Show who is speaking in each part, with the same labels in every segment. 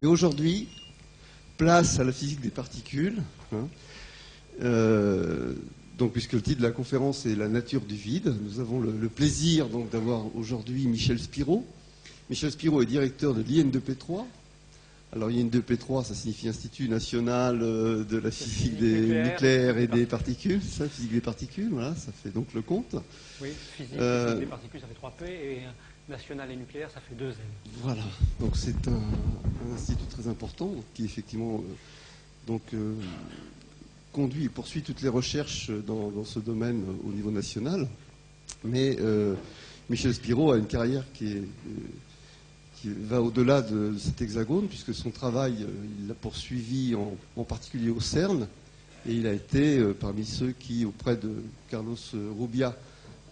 Speaker 1: Et aujourd'hui, place à la physique des particules. Hein. Donc, puisque le titre de la conférence est La nature du vide, nous avons le plaisir d'avoir aujourd'hui Michel Spiro. Michel Spiro est directeur de l'IN2P3. Alors, IN2P3, ça signifie Institut National de la physique des nucléaires et des particules. Ça, physique des particules, voilà, ça fait donc le compte.
Speaker 2: Oui, physique des particules, ça fait 3P, et national et nucléaire, ça fait 2N.
Speaker 1: Voilà, donc c'est un institut très important qui, effectivement, conduit et poursuit toutes les recherches dans ce domaine au niveau national. Mais Michel Spiro a une carrière qui va au-delà de cet hexagone, puisque son travail, il l'a poursuivi en particulier au CERN, et il a été parmi ceux qui, auprès de Carlos Rubbia,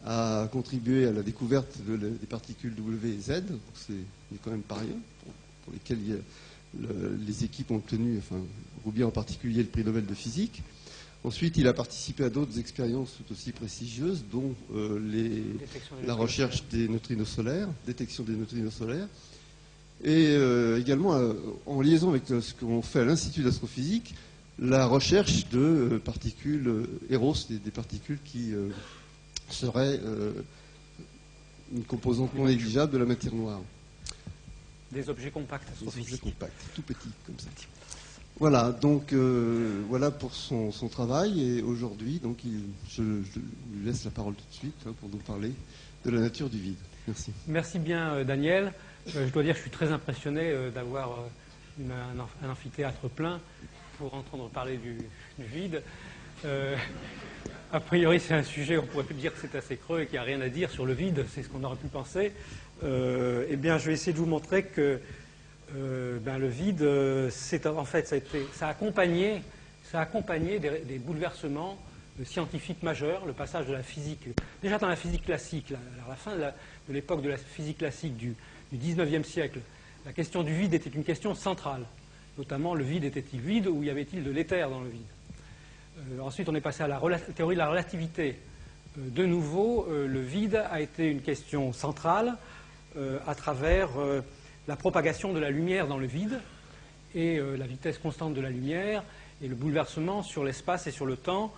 Speaker 1: a contribué à la découverte des particules W et Z. Donc c'est quand même pas rien, pour lesquels les équipes ont obtenu, enfin Rubbia en particulier, le prix Nobel de physique. Ensuite, il a participé à d'autres expériences tout aussi prestigieuses, dont la recherche des neutrinos solaires, détection des neutrinos solaires, et également en liaison avec ce qu'on fait à l'Institut d'astrophysique, la recherche de particules Eros, des particules qui seraient une composante non négligeable de la matière noire.
Speaker 2: Des objets compacts astrophysiques.
Speaker 1: Des objets compacts, tout petits, comme ça. Voilà, donc voilà pour son travail, et aujourd'hui, donc je lui laisse la parole tout de suite pour nous parler de la nature du vide. Merci.
Speaker 2: Merci bien, Daniel. Je dois dire que je suis très impressionné d'avoir un amphithéâtre plein pour entendre parler du vide. A priori, c'est un sujet, on pourrait dire que c'est assez creux et qu'il n'y a rien à dire sur le vide, c'est ce qu'on aurait pu penser. Eh bien, je vais essayer de vous montrer que le vide, en fait, ça a accompagné des bouleversements scientifiques majeurs, le passage de la physique. Déjà dans la physique classique, à la fin de l'époque de la physique classique du XIXe siècle, la question du vide était une question centrale. Notamment, le vide était-il vide ou y avait-il de l'éther dans le vide? Ensuite, on est passé à la théorie de la relativité. De nouveau, le vide a été une question centrale à travers la propagation de la lumière dans le vide et la vitesse constante de la lumière et le bouleversement sur l'espace et sur le temps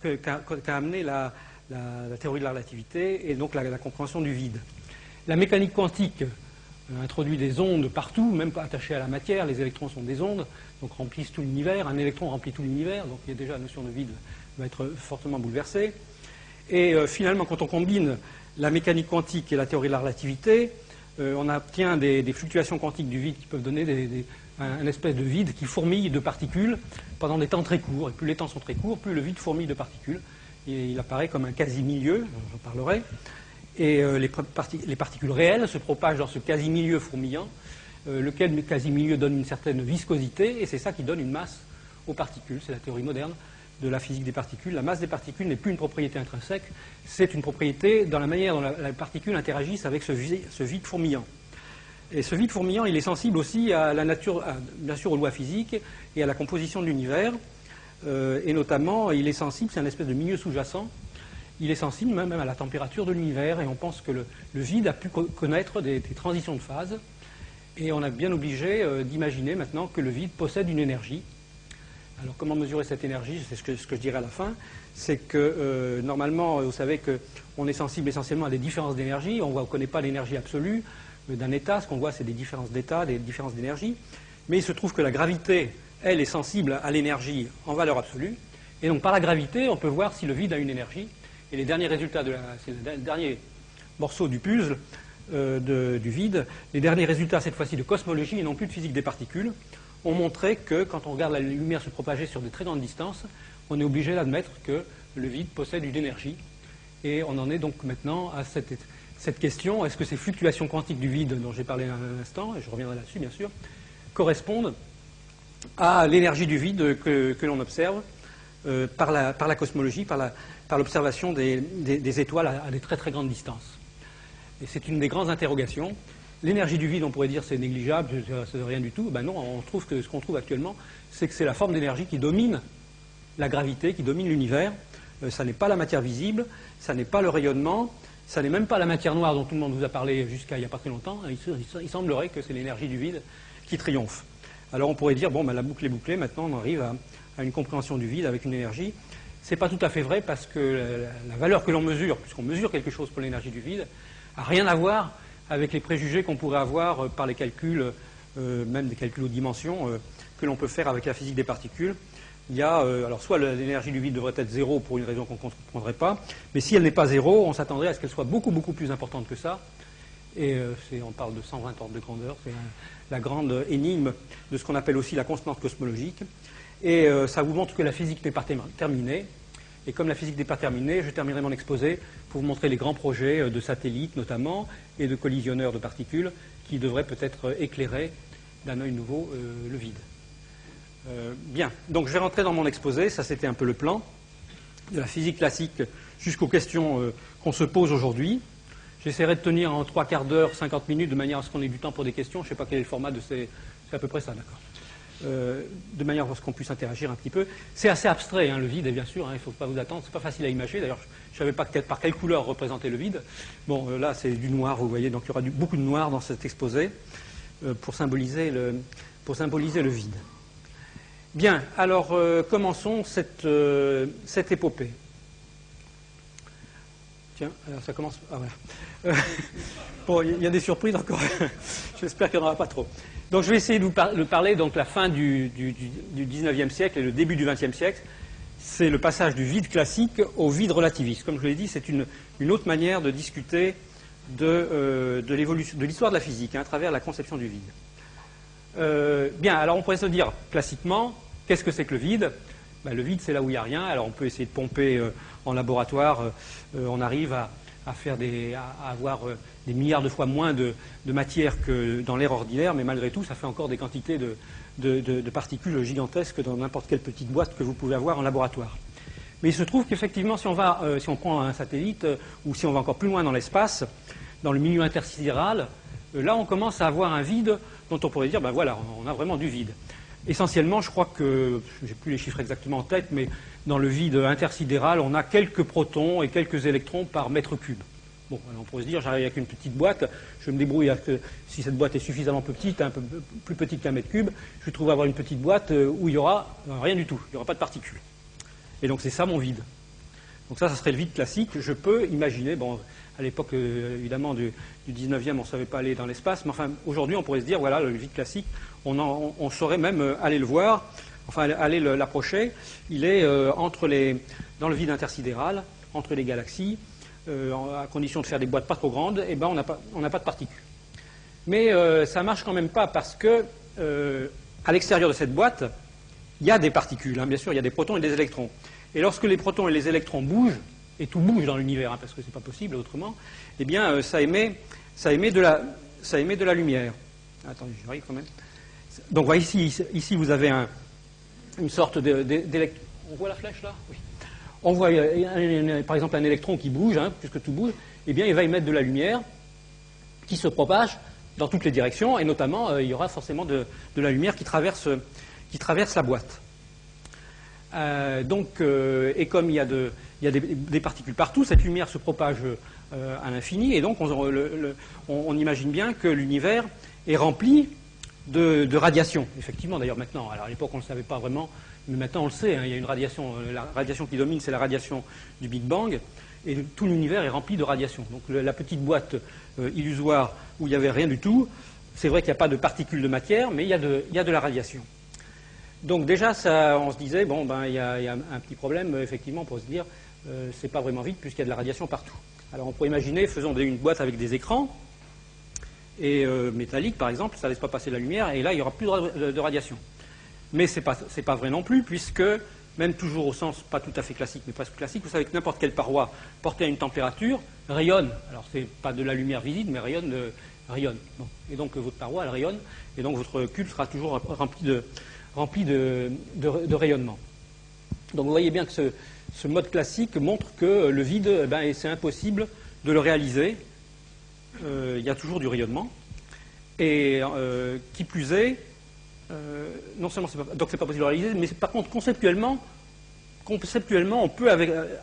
Speaker 2: qu'a amené la théorie de la relativité et donc la compréhension du vide. La mécanique quantique introduit des ondes partout, même pas attachées à la matière. Les électrons sont des ondes, donc remplissent tout l'univers. Un électron remplit tout l'univers, donc il y a déjà la notion de vide va être fortement bouleversée. Et finalement, quand on combine la mécanique quantique et la théorie de la relativité, on obtient des fluctuations quantiques du vide qui peuvent donner un espèce de vide qui fourmille de particules pendant des temps très courts. Et plus les temps sont très courts, plus le vide fourmille de particules. Et il apparaît comme un quasi-milieu, j'en parlerai. Et les particules réelles se propagent dans ce quasi-milieu fourmillant, lequel quasi-milieu donne une certaine viscosité, et c'est ça qui donne une masse aux particules. C'est la théorie moderne de la physique des particules. La masse des particules n'est plus une propriété intrinsèque, c'est une propriété dans la manière dont les particules interagissent avec ce vide fourmillant. Et ce vide fourmillant, il est sensible aussi à la nature, bien sûr aux lois physiques et à la composition de l'univers, et notamment, il est sensible, c'est un espèce de milieu sous-jacent. Il est sensible même à la température de l'univers, et on pense que le vide a pu connaître des transitions de phase, et on est bien obligé d'imaginer maintenant que le vide possède une énergie. Alors comment mesurer cette énergie? C'est ce que je dirai à la fin. C'est que normalement, vous savez qu'on est sensible essentiellement à des différences d'énergie. On ne connaît pas l'énergie absolue d'un état. Ce qu'on voit, c'est des différences d'état, des différences d'énergie. Mais il se trouve que la gravité, elle, est sensible à l'énergie en valeur absolue. Et donc par la gravité, on peut voir si le vide a une énergie. Et les derniers résultats, c'est le dernier morceau du puzzle du vide, les derniers résultats, cette fois-ci de cosmologie et non plus de physique des particules, ont montré que quand on regarde la lumière se propager sur de très grandes distances, on est obligé d'admettre que le vide possède une énergie. Et on en est donc maintenant à cette question, est-ce que ces fluctuations quantiques du vide dont j'ai parlé un instant, et je reviendrai là-dessus bien sûr, correspondent à l'énergie du vide que l'on observe par la cosmologie, par l'observation des étoiles à des très très grandes distances. Et c'est une des grandes interrogations. L'énergie du vide, on pourrait dire c'est négligeable, c'est rien du tout. Ben non, on trouve que ce qu'on trouve actuellement, c'est que c'est la forme d'énergie qui domine la gravité, qui domine l'univers. Ça n'est pas la matière visible, ça n'est pas le rayonnement, ça n'est même pas la matière noire dont tout le monde vous a parlé jusqu'à il n'y a pas très longtemps. Il semblerait que c'est l'énergie du vide qui triomphe. Alors on pourrait dire, bon, ben, la boucle est bouclée, maintenant on arrive à une compréhension du vide avec une énergie. Ce n'est pas tout à fait vrai parce que la valeur que l'on mesure, puisqu'on mesure quelque chose pour l'énergie du vide, n'a rien à voir avec les préjugés qu'on pourrait avoir par les calculs, même des calculs aux dimensions, que l'on peut faire avec la physique des particules. Il y a, alors soit l'énergie du vide devrait être zéro pour une raison qu'on ne comprendrait pas, mais si elle n'est pas zéro, on s'attendrait à ce qu'elle soit beaucoup, beaucoup plus importante que ça. Et on parle de 120 ordres de grandeur, c'est la grande énigme de ce qu'on appelle aussi la constante cosmologique. Et ça vous montre que la physique n'est pas terminée. Et comme la physique n'est pas terminée, je terminerai mon exposé pour vous montrer les grands projets de satellites notamment, et de collisionneurs de particules, qui devraient peut-être éclairer d'un œil nouveau le vide. Bien, donc je vais rentrer dans mon exposé, ça c'était un peu le plan, de la physique classique jusqu'aux questions qu'on se pose aujourd'hui. J'essaierai de tenir en 3/4 d'heure, 50 minutes, de manière à ce qu'on ait du temps pour des questions. Je ne sais pas quel est le format de ces... C'est à peu près ça, d'accord. De manière à ce qu'on puisse interagir un petit peu. C'est assez abstrait, hein, le vide, et bien sûr, hein, il ne faut pas vous attendre, c'est pas facile à imaginer. D'ailleurs, je ne savais pas par quelle couleur représenter le vide. Bon, là, c'est du noir, vous voyez, donc il y aura beaucoup de noir dans cet exposé pour symboliser le vide. Bien, alors commençons cette épopée. Tiens, alors ça commence... Ah voilà. Bon, il y a des surprises encore. J'espère qu'il n'y en aura pas trop. Donc je vais essayer de vous parler donc la fin du 19e siècle et le début du 20e siècle. C'est le passage du vide classique au vide relativiste. Comme je vous l'ai dit, c'est une autre manière de discuter de l'histoire de la physique, hein, à travers la conception du vide. Bien, alors on pourrait se dire classiquement, qu'est-ce que c'est que le vide? Ben, le vide, c'est là où il n'y a rien. Alors on peut essayer de pomper en laboratoire, on arrive à avoir des milliards de fois moins de matière que dans l'air ordinaire, mais malgré tout, ça fait encore des quantités de particules gigantesques dans n'importe quelle petite boîte que vous pouvez avoir en laboratoire. Mais il se trouve qu'effectivement, si on prend un satellite, ou si on va encore plus loin dans l'espace, dans le milieu intersidéral, là on commence à avoir un vide dont on pourrait dire, ben voilà, on a vraiment du vide. Essentiellement, je crois que, je n'ai plus les chiffres exactement en tête, mais dans le vide intersidéral, on a quelques protons et quelques électrons par mètre cube. Bon, alors on pourrait se dire, j'arrive avec une petite boîte, je me débrouille avec, si cette boîte est suffisamment petite, un peu plus petite qu'un mètre cube, je trouve avoir une petite boîte où il n'y aura rien du tout, il n'y aura pas de particules. Et donc c'est ça mon vide. Donc ça serait le vide classique. Je peux imaginer, bon, à l'époque évidemment du 19e, on ne savait pas aller dans l'espace, mais enfin aujourd'hui on pourrait se dire, voilà, le vide classique, on saurait même aller le voir, enfin aller l'approcher. Il est dans le vide intersidéral, entre les galaxies, à condition de faire des boîtes pas trop grandes, et ben on n'a pas de particules. Mais ça marche quand même pas parce que à l'extérieur de cette boîte, il y a des particules, hein, bien sûr, il y a des protons et des électrons. Et lorsque les protons et les électrons bougent, et tout bouge dans l'univers, hein, parce que c'est pas possible autrement, eh bien ça émet de la lumière. Attendez, j'y arrive quand même. Donc voilà, ici vous avez une sorte d'électron. On voit la flèche là? Oui. On voit par exemple un électron qui bouge, hein, puisque tout bouge, eh bien il va émettre de la lumière qui se propage dans toutes les directions, et notamment il y aura forcément de la lumière qui traverse la boîte. Et comme il y a des particules partout, cette lumière se propage à l'infini, et donc on imagine bien que l'univers est rempli de radiation. Effectivement, d'ailleurs maintenant, alors à l'époque on ne le savait pas vraiment, mais maintenant on le sait, hein, il y a une radiation, la radiation qui domine, c'est la radiation du Big Bang, et tout l'univers est rempli de radiation. Donc la petite boîte illusoire où il n'y avait rien du tout, c'est vrai qu'il n'y a pas de particules de matière, mais il y a de la radiation. Donc déjà, on se disait, bon, ben, il y a un petit problème, effectivement, pour se dire, c'est pas vraiment vide puisqu'il y a de la radiation partout. Alors on pourrait imaginer, faisons une boîte avec des écrans, et métalliques par exemple, ça ne laisse pas passer la lumière, et là il n'y aura plus de radiation. Mais c'est pas vrai non plus, puisque, même toujours au sens pas tout à fait classique, mais presque classique, vous savez que n'importe quelle paroi portée à une température rayonne. Alors c'est pas de la lumière visible, mais rayonne. Bon. Et donc votre paroi, elle rayonne, et donc votre cube sera toujours rempli de rayonnement. Donc vous voyez bien que ce mode classique montre que le vide, ben, c'est impossible de le réaliser. Il y a toujours du rayonnement. Et qui plus est, non seulement c'est pas possible de le réaliser, mais par contre conceptuellement on peut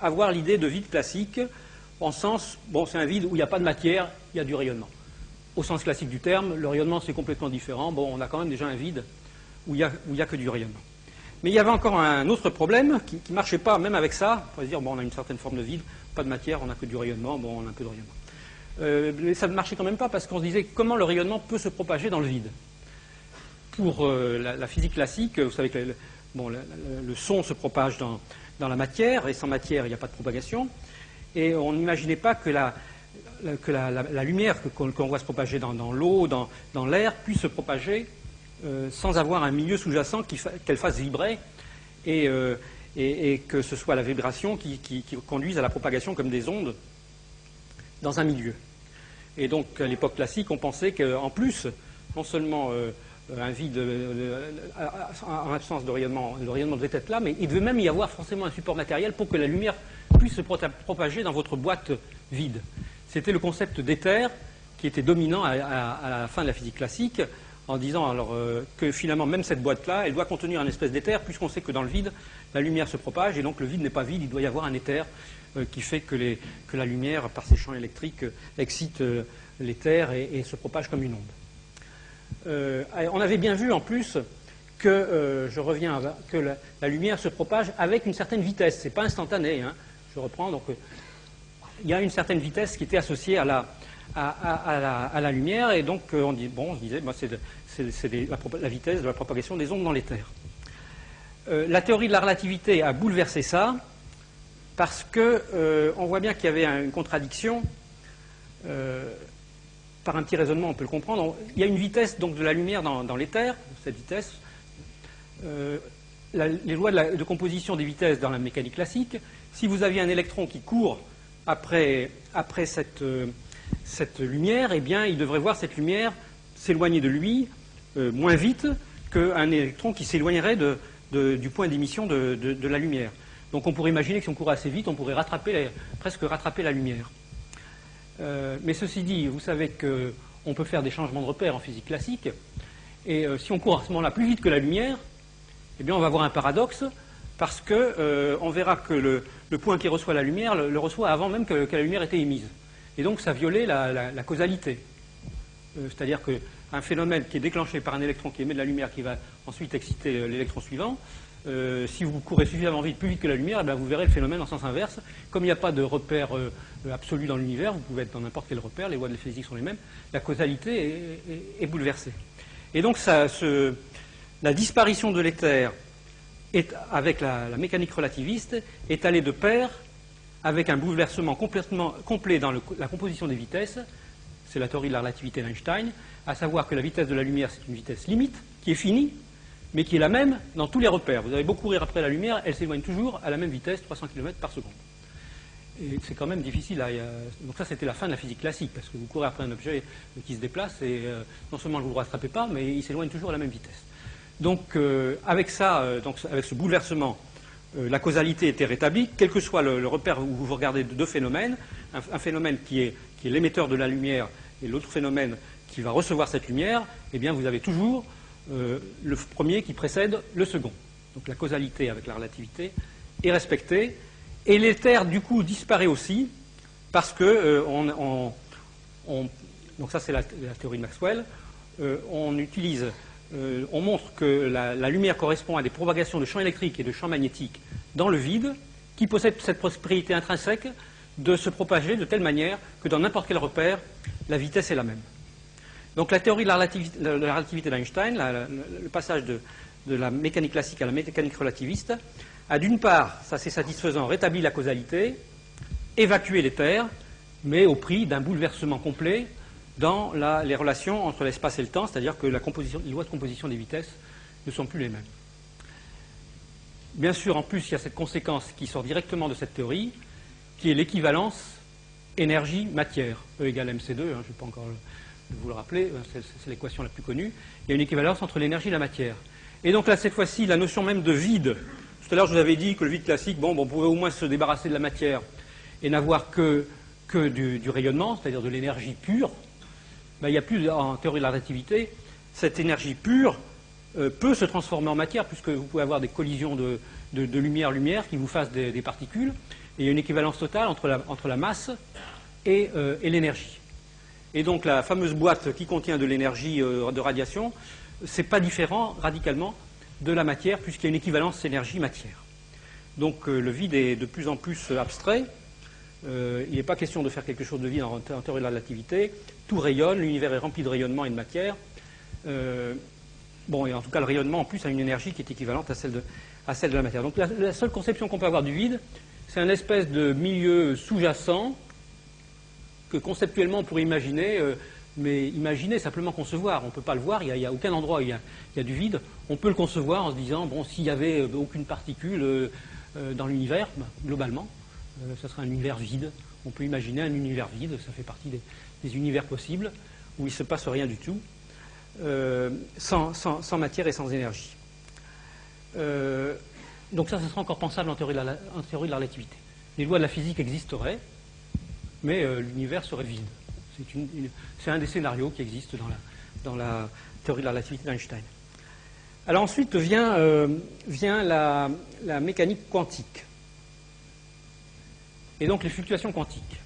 Speaker 2: avoir l'idée de vide classique en sens, bon, c'est un vide où il n'y a pas de matière, il y a du rayonnement. Au sens classique du terme, le rayonnement c'est complètement différent. Bon, on a quand même déjà un vide où il n'y a que du rayonnement. Mais il y avait encore un autre problème qui ne marchait pas, même avec ça. On pourrait se dire, bon, on a une certaine forme de vide, pas de matière, on n'a que du rayonnement, bon, on a un peu de rayonnement. Mais ça ne marchait quand même pas parce qu'on se disait comment le rayonnement peut se propager dans le vide. Pour la physique classique, vous savez que le son se propage dans la matière, et sans matière, il n'y a pas de propagation. Et on n'imaginait pas que la lumière qu'on voit se propager dans l'eau, dans l'air, puisse se propager sans avoir un milieu sous-jacent qu'elle fasse vibrer et que ce soit la vibration qui conduise à la propagation comme des ondes dans un milieu. Et donc, à l'époque classique, on pensait qu'en plus, non seulement un vide en absence de rayonnement, le rayonnement devait être là, mais il devait même y avoir forcément un support matériel pour que la lumière puisse se propager dans votre boîte vide. C'était le concept d'éther qui était dominant à la fin de la physique classique, en disant alors que finalement même cette boîte-là, elle doit contenir un espèce d'éther, puisqu'on sait que dans le vide, la lumière se propage, et donc le vide n'est pas vide, il doit y avoir un éther qui fait que la lumière, par ses champs électriques, excite l'éther et se propage comme une onde. On avait bien vu en plus que, que la lumière se propage avec une certaine vitesse, c'est pas instantané, hein. Je reprends, donc il y a une certaine vitesse qui était associée à la lumière, et donc on disait c'est la vitesse de la propagation des ondes dans l'éther. La théorie de la relativité a bouleversé ça, parce que on voit bien qu'il y avait une contradiction. Par un petit raisonnement, on peut le comprendre. Il y a une vitesse donc de la lumière dans l'éther, cette vitesse. Les lois de composition des vitesses dans la mécanique classique, si vous aviez un électron qui court après cette lumière, eh bien, il devrait voir cette lumière s'éloigner de lui moins vite qu'un électron qui s'éloignerait du point d'émission de la lumière. Donc on pourrait imaginer que si on courait assez vite, on pourrait presque rattraper la lumière. Mais ceci dit, vous savez qu'on peut faire des changements de repère en physique classique, et si on court à ce moment-là plus vite que la lumière, eh bien on va avoir un paradoxe, parce qu'on verra que le point qui reçoit la lumière le reçoit avant même que la lumière ait été émise. Et donc ça violait la causalité. C'est-à-dire qu'un phénomène qui est déclenché par un électron qui émet de la lumière qui va ensuite exciter l'électron suivant, si vous courez suffisamment vite, plus vite que la lumière, eh bien, vous verrez le phénomène en sens inverse. Comme il n'y a pas de repère absolu dans l'univers, vous pouvez être dans n'importe quel repère, les lois de la physique sont les mêmes, la causalité est bouleversée. Et donc la disparition de l'éther avec la mécanique relativiste est allée de pair avec un bouleversement complet dans la composition des vitesses. C'est la théorie de la relativité d'Einstein, à savoir que la vitesse de la lumière, c'est une vitesse limite, qui est finie, mais qui est la même dans tous les repères. Vous avez beau courir après la lumière, elle s'éloigne toujours à la même vitesse, 300 km par seconde. Et c'est quand même difficile. Donc ça, c'était la fin de la physique classique, parce que vous courez après un objet qui se déplace, et non seulement vous ne le rattrapez pas, mais il s'éloigne toujours à la même vitesse. Donc avec ce bouleversement, la causalité était rétablie, quel que soit le repère où vous regardez deux phénomènes, un phénomène qui est l'émetteur de la lumière et l'autre phénomène qui va recevoir cette lumière, eh bien vous avez toujours le premier qui précède le second. Donc la causalité avec la relativité est respectée, et l'éther du coup disparaît aussi, parce que donc ça c'est la théorie de Maxwell, on montre que la lumière correspond à des propagations de champs électriques et de champs magnétiques dans le vide, qui possèdent cette propriété intrinsèque de se propager de telle manière que dans n'importe quel repère, la vitesse est la même. Donc la théorie de la relativité d'Einstein, le passage de la mécanique classique à la mécanique relativiste, a d'une part, ça c'est satisfaisant, rétabli la causalité, évacué l'éther, mais au prix d'un bouleversement complet dans les relations entre l'espace et le temps, c'est-à-dire que les lois de composition des vitesses ne sont plus les mêmes. Bien sûr, en plus, il y a cette conséquence qui sort directement de cette théorie, qui est l'équivalence énergie-matière, E égale mc2, je ne vais pas encore vous le rappeler, c'est l'équation la plus connue. Il y a une équivalence entre l'énergie et la matière. Et donc là, cette fois-ci, la notion même de vide, tout à l'heure je vous avais dit que le vide classique, on pouvait au moins se débarrasser de la matière et n'avoir que du rayonnement, c'est-à-dire de l'énergie pure. Il n'y a plus, en théorie de la relativité, cette énergie pure peut se transformer en matière, puisque vous pouvez avoir des collisions de lumière-lumière qui vous fassent des particules. il y a une équivalence totale entre la masse et l'énergie. Et donc la fameuse boîte qui contient de l'énergie de radiation, c'est pas différent radicalement de la matière, puisqu'il y a une équivalence énergie-matière. Donc le vide est de plus en plus abstrait. Il n'est pas question de faire quelque chose de vide en théorie de la relativité. Tout rayonne, l'univers est rempli de rayonnement et de matière. Bon, et en tout cas, le rayonnement, en plus, a une énergie qui est équivalente à celle de la matière. Donc la seule conception qu'on peut avoir du vide, c'est un espèce de milieu sous-jacent que conceptuellement on pourrait imaginer, mais imaginer, simplement concevoir. On ne peut pas le voir, il n'y a aucun endroit où il y a du vide. On peut le concevoir en se disant, bon, s'il n'y avait aucune particule dans l'univers, globalement, ça serait un univers vide. On peut imaginer un univers vide, ça fait partie des univers possibles, où il ne se passe rien du tout, sans matière et sans énergie. Donc ça serait encore pensable en théorie de la relativité. Les lois de la physique existeraient, mais l'univers serait vide. C'est un des scénarios qui existent dans la théorie de la relativité d'Einstein. Alors ensuite vient la mécanique quantique. Et donc les fluctuations quantiques.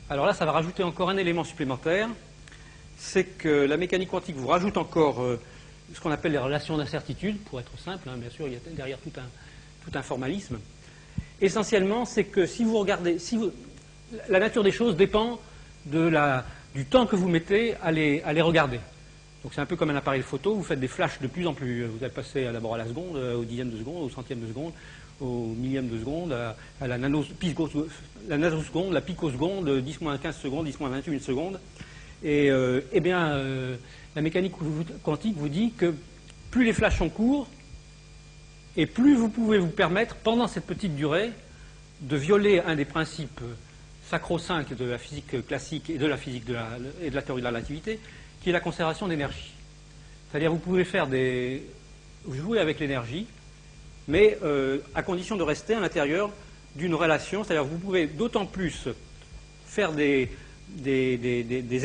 Speaker 2: Alors là, ça va rajouter encore un élément supplémentaire, c'est que la mécanique quantique vous rajoute encore ce qu'on appelle les relations d'incertitude, pour être simple, hein, bien sûr, il y a derrière tout un formalisme. Essentiellement, c'est que si vous regardez, la nature des choses dépend du temps que vous mettez à les regarder. Donc c'est un peu comme un appareil photo, vous faites des flashs de plus en plus, vous allez passer d'abord à la seconde, au dixième de seconde, au centième de seconde, au millième de seconde, à la nanoseconde, la picoseconde, 10-15 secondes, 10-21 secondes. Et la mécanique quantique vous dit que plus les flashs sont courts, et plus vous pouvez vous permettre, pendant cette petite durée, de violer un des principes sacro-saints de la physique classique et de la physique et de la théorie de la relativité, qui est la conservation d'énergie. C'est-à-dire vous pouvez jouer avec l'énergie, mais à condition de rester à l'intérieur d'une relation, c'est-à-dire vous pouvez d'autant plus faire des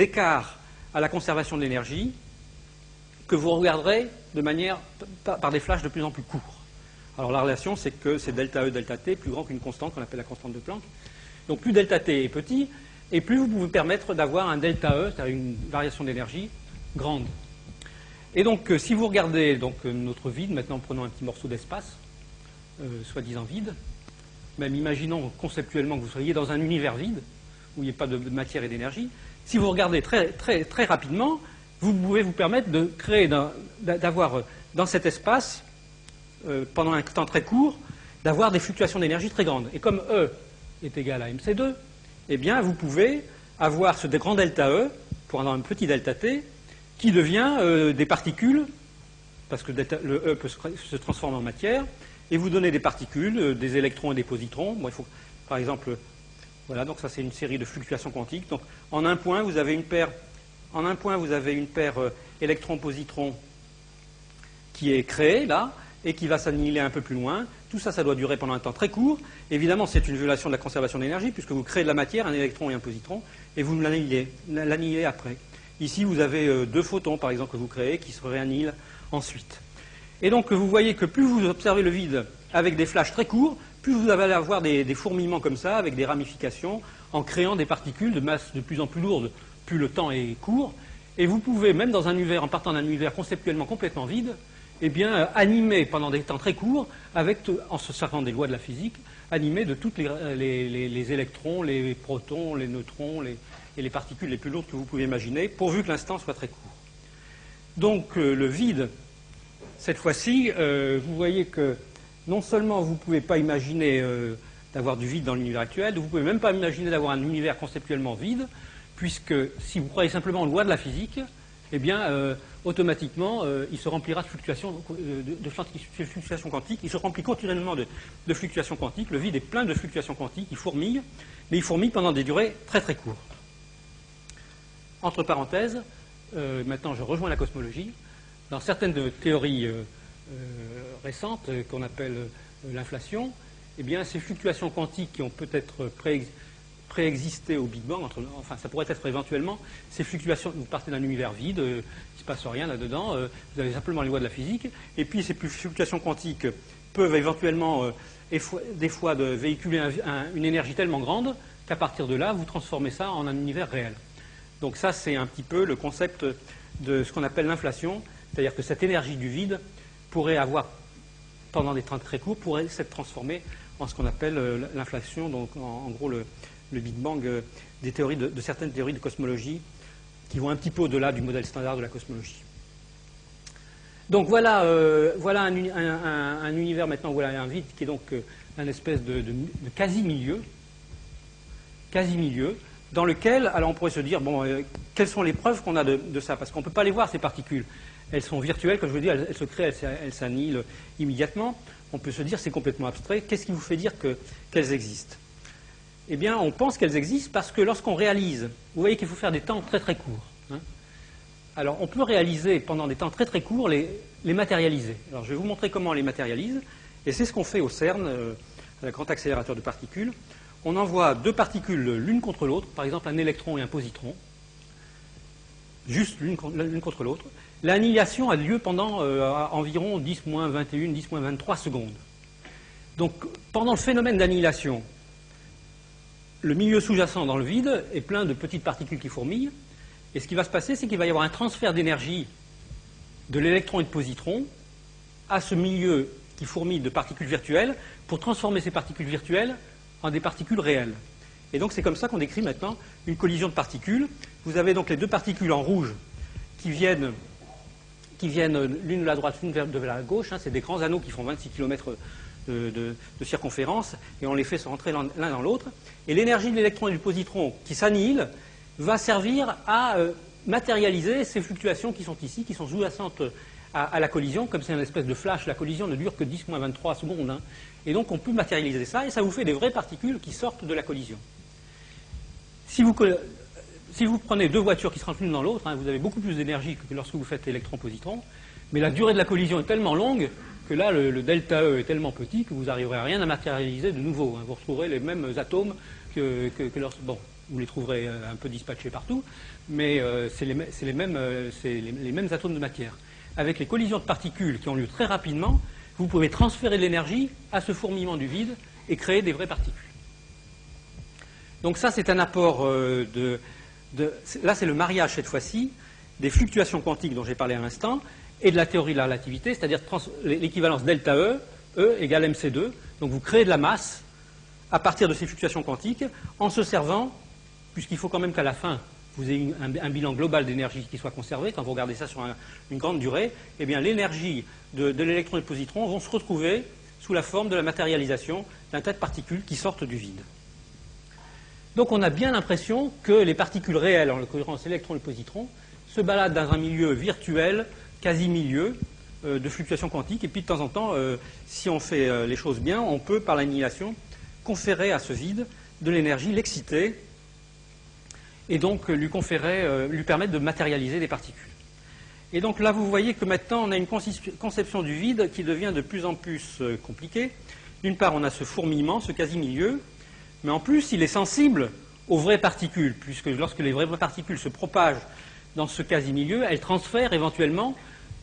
Speaker 2: écarts à la conservation de l'énergie que vous regarderez par des flashs de plus en plus courts. Alors la relation, c'est que c'est delta E, delta T, plus grand qu'une constante qu'on appelle la constante de Planck. Donc plus delta T est petit, et plus vous pouvez permettre d'avoir un delta E, c'est-à-dire une variation d'énergie grande. Et donc si vous regardez notre vide, maintenant prenons un petit morceau d'espace, soi-disant vide, même imaginons conceptuellement que vous soyez dans un univers vide, où il n'y a pas de matière et d'énergie, si vous regardez très, très, très rapidement, vous pouvez vous permettre de créer, d'avoir dans cet espace, pendant un temps très court, d'avoir des fluctuations d'énergie très grandes. Et comme E est égal à MC2, eh bien vous pouvez avoir ce grand delta E, pour avoir un petit delta T, qui devient des particules, parce que le E peut se transformer en matière, et vous donner des particules, des électrons et des positrons. Bon, il faut, par exemple, voilà, donc ça c'est une série de fluctuations quantiques. Donc en un point, vous avez une paire électron-positron qui est créée là, et qui va s'annihiler un peu plus loin. Tout ça, ça doit durer pendant un temps très court. Évidemment, c'est une violation de la conservation d'énergie, puisque vous créez de la matière, un électron et un positron, et vous l'annihilez après. Ici, vous avez deux photons, par exemple, que vous créez, qui se réannihilent ensuite. Et donc, vous voyez que plus vous observez le vide avec des flashs très courts, plus vous allez avoir des fourmillements comme ça, avec des ramifications, en créant des particules de masse de plus en plus lourde, plus le temps est court. Et vous pouvez, même dans un univers, en partant d'un univers conceptuellement complètement vide, eh bien, animer pendant des temps très courts, en se servant des lois de la physique, animer de tous les électrons, les protons, les neutrons et les particules les plus lourdes que vous pouvez imaginer, pourvu que l'instant soit très court. Donc le vide, cette fois-ci, vous voyez que non seulement vous ne pouvez pas imaginer d'avoir du vide dans l'univers actuel, vous ne pouvez même pas imaginer d'avoir un univers conceptuellement vide, puisque si vous croyez simplement aux lois de la physique, eh bien, automatiquement, il se remplira de fluctuations quantiques. Il se remplit continuellement de fluctuations quantiques. Le vide est plein de fluctuations quantiques. Il fourmille, mais il fourmille pendant des durées très très courtes. Entre parenthèses, maintenant je rejoins la cosmologie. Dans certaines théories récentes qu'on appelle l'inflation, eh bien, ces fluctuations quantiques qui ont peut-être préexistait au Big Bang, enfin ça pourrait être éventuellement ces fluctuations, vous partez d'un univers vide, il ne se passe rien là-dedans, vous avez simplement les lois de la physique, et puis ces fluctuations quantiques peuvent éventuellement des fois véhiculer une énergie tellement grande qu'à partir de là, vous transformez ça en un univers réel. Donc ça, c'est un petit peu le concept de ce qu'on appelle l'inflation, c'est-à-dire que cette énergie du vide pourrait avoir, pendant des temps très courts, pourrait s'être transformée en ce qu'on appelle l'inflation, donc en gros le Big Bang de certaines théories de cosmologie qui vont un petit peu au-delà du modèle standard de la cosmologie. Donc voilà, voilà un univers maintenant, voilà un vide qui est donc un espèce de quasi-milieu, dans lequel, alors on pourrait se dire, bon, quelles sont les preuves qu'on a de ça? Parce qu'on ne peut pas les voir, ces particules. Elles sont virtuelles, comme je vous dis, elles se créent, elles s'annihilent immédiatement. On peut se dire, c'est complètement abstrait. Qu'est-ce qui vous fait dire qu'elles existent? Eh bien, on pense qu'elles existent parce que lorsqu'on réalise, vous voyez qu'il faut faire des temps très très courts. Hein. Alors, on peut réaliser pendant des temps très très courts les matérialiser. Alors, je vais vous montrer comment on les matérialise. Et c'est ce qu'on fait au CERN, à la Grand Accélérateur de Particules. On envoie deux particules l'une contre l'autre, par exemple un électron et un positron, juste l'une contre l'autre. L'annihilation a lieu pendant environ 10-21, 10-23 secondes. Donc, pendant le phénomène d'annihilation, le milieu sous-jacent dans le vide est plein de petites particules qui fourmillent. Et ce qui va se passer, c'est qu'il va y avoir un transfert d'énergie de l'électron et de positron à ce milieu qui fourmille de particules virtuelles pour transformer ces particules virtuelles en des particules réelles. Et donc c'est comme ça qu'on décrit maintenant une collision de particules. Vous avez donc les deux particules en rouge qui viennent l'une de la droite, l'une de la gauche. Hein, c'est des grands anneaux qui font 26 km de circonférence, et on les fait se rentrer l'un dans l'autre. Et l'énergie de l'électron et du positron qui s'annihilent va servir à matérialiser ces fluctuations qui sont ici, qui sont sous-jacentes à la collision. Comme c'est une espèce de flash, la collision ne dure que 10-23 secondes. Hein. Et donc on peut matérialiser ça, et ça vous fait des vraies particules qui sortent de la collision. Si vous prenez deux voitures qui se rentrent l'une dans l'autre, hein, vous avez beaucoup plus d'énergie que lorsque vous faites électron-positron, mais la durée de la collision est tellement longue que là, le delta E est tellement petit que vous n'arriverez à rien à matérialiser de nouveau. Hein. Vous retrouverez les mêmes atomes que lorsque... Bon, vous les trouverez un peu dispatchés partout, mais c'est les mêmes atomes de matière. Avec les collisions de particules qui ont lieu très rapidement, vous pouvez transférer de l'énergie à ce fourmillement du vide et créer des vraies particules. Donc ça, c'est un apport là, c'est le mariage, cette fois-ci, des fluctuations quantiques dont j'ai parlé à l'instant, et de la théorie de la relativité, c'est-à-dire l'équivalence delta E égale mc2. Donc vous créez de la masse à partir de ces fluctuations quantiques, en se servant, puisqu'il faut quand même qu'à la fin, vous ayez un bilan global d'énergie qui soit conservé. Quand vous regardez ça sur une grande durée, eh bien l'énergie de l'électron et du positron vont se retrouver sous la forme de la matérialisation d'un tas de particules qui sortent du vide. Donc on a bien l'impression que les particules réelles, en l'occurrence l'électron et le positron, se baladent dans un milieu virtuel, quasi-milieu, de fluctuations quantiques. Et puis de temps en temps, si on fait les choses bien, on peut, par l'annihilation, conférer à ce vide de l'énergie, l'exciter, et donc lui permettre de matérialiser des particules. Et donc là, vous voyez que maintenant, on a une conception du vide qui devient de plus en plus compliquée. D'une part, on a ce fourmillement, ce quasi-milieu, mais en plus, il est sensible aux vraies particules, puisque lorsque les vraies particules se propagent dans ce quasi-milieu, elles transfèrent éventuellement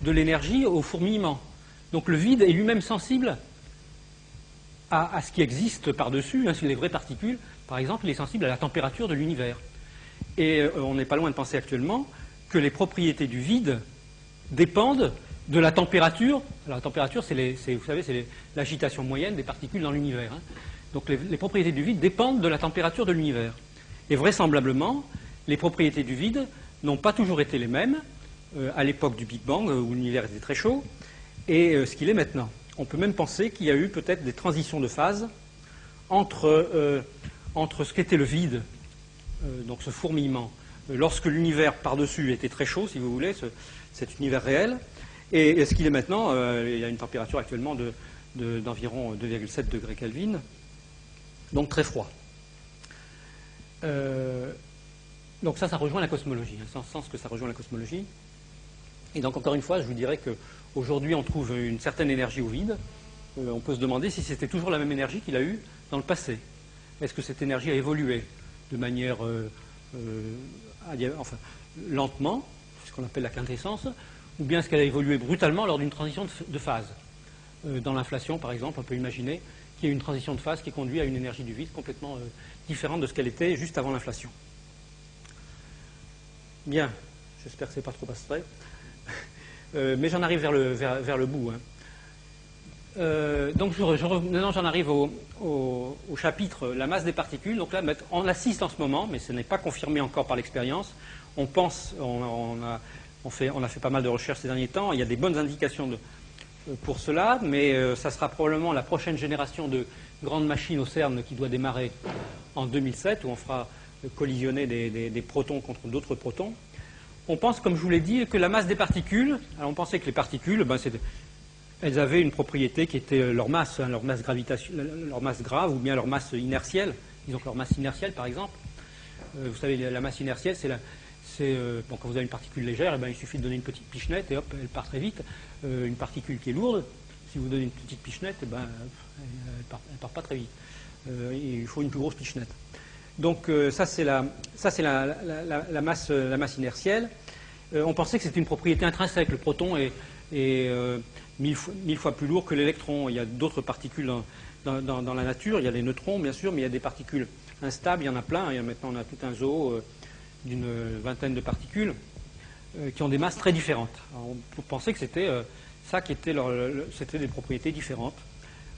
Speaker 2: de l'énergie au fourmillement. Donc le vide est lui-même sensible à ce qui existe par-dessus. Hein, sur les vraies particules, par exemple, il est sensible à la température de l'univers. Et on n'est pas loin de penser actuellement que les propriétés du vide dépendent de la température. Alors, la température, vous savez, c'est l'agitation moyenne des particules dans l'univers. Hein. Donc les propriétés du vide dépendent de la température de l'univers. Et vraisemblablement, les propriétés du vide n'ont pas toujours été les mêmes à l'époque du Big Bang, où l'univers était très chaud, et ce qu'il est maintenant. On peut même penser qu'il y a eu peut-être des transitions de phase entre ce qu'était le vide, donc ce fourmillement, lorsque l'univers par-dessus était très chaud, si vous voulez, cet univers réel, et ce qu'il est maintenant. Il y a une température actuellement d'environ 2,7 degrés Kelvin, donc très froid. Donc ça rejoint la cosmologie, hein, sans sens que ça rejoint la cosmologie. Et donc encore une fois, je vous dirais qu'aujourd'hui on trouve une certaine énergie au vide. On peut se demander si c'était toujours la même énergie qu'il a eue dans le passé. Est-ce que cette énergie a évolué? de manière lentement, ce qu'on appelle la quintessence, ou bien est-ce qu'elle a évolué brutalement lors d'une transition de phase. Dans l'inflation, par exemple, on peut imaginer qu'il y a une transition de phase qui conduit à une énergie du vide complètement différente de ce qu'elle était juste avant l'inflation. Bien, j'espère que ce n'est pas trop abstrait, mais j'en arrive vers le bout. Hein. Donc maintenant j'en arrive au chapitre la masse des particules. Donc là, on assiste en ce moment, mais ce n'est pas confirmé encore par l'expérience. On pense, on a fait pas mal de recherches ces derniers temps, il y a des bonnes indications pour cela, mais ça sera probablement la prochaine génération de grandes machines au CERN qui doit démarrer en 2007, où on fera collisionner des protons contre d'autres protons. On pense, comme je vous l'ai dit, que la masse des particules, alors on pensait que les particules, elles avaient une propriété qui était leur masse, leur masse grave, ou bien leur masse inertielle. Disons que leur masse inertielle, par exemple. Vous savez, la masse inertielle, quand vous avez une particule légère, il suffit de donner une petite pichenette et hop, elle part très vite. Une particule qui est lourde, si vous donnez une petite pichenette, elle part pas très vite. Il faut une plus grosse pichenette. Donc ça c'est la masse inertielle. On pensait que c'était une propriété intrinsèque. Le proton est 1000 fois plus lourd que l'électron. Il y a d'autres particules dans la nature. Il y a les neutrons, bien sûr, mais il y a des particules instables. Il y en a plein. Maintenant, on a tout un zoo d'une vingtaine de particules qui ont des masses très différentes. Alors, on pensait que c'était ça qui était c'était des propriétés différentes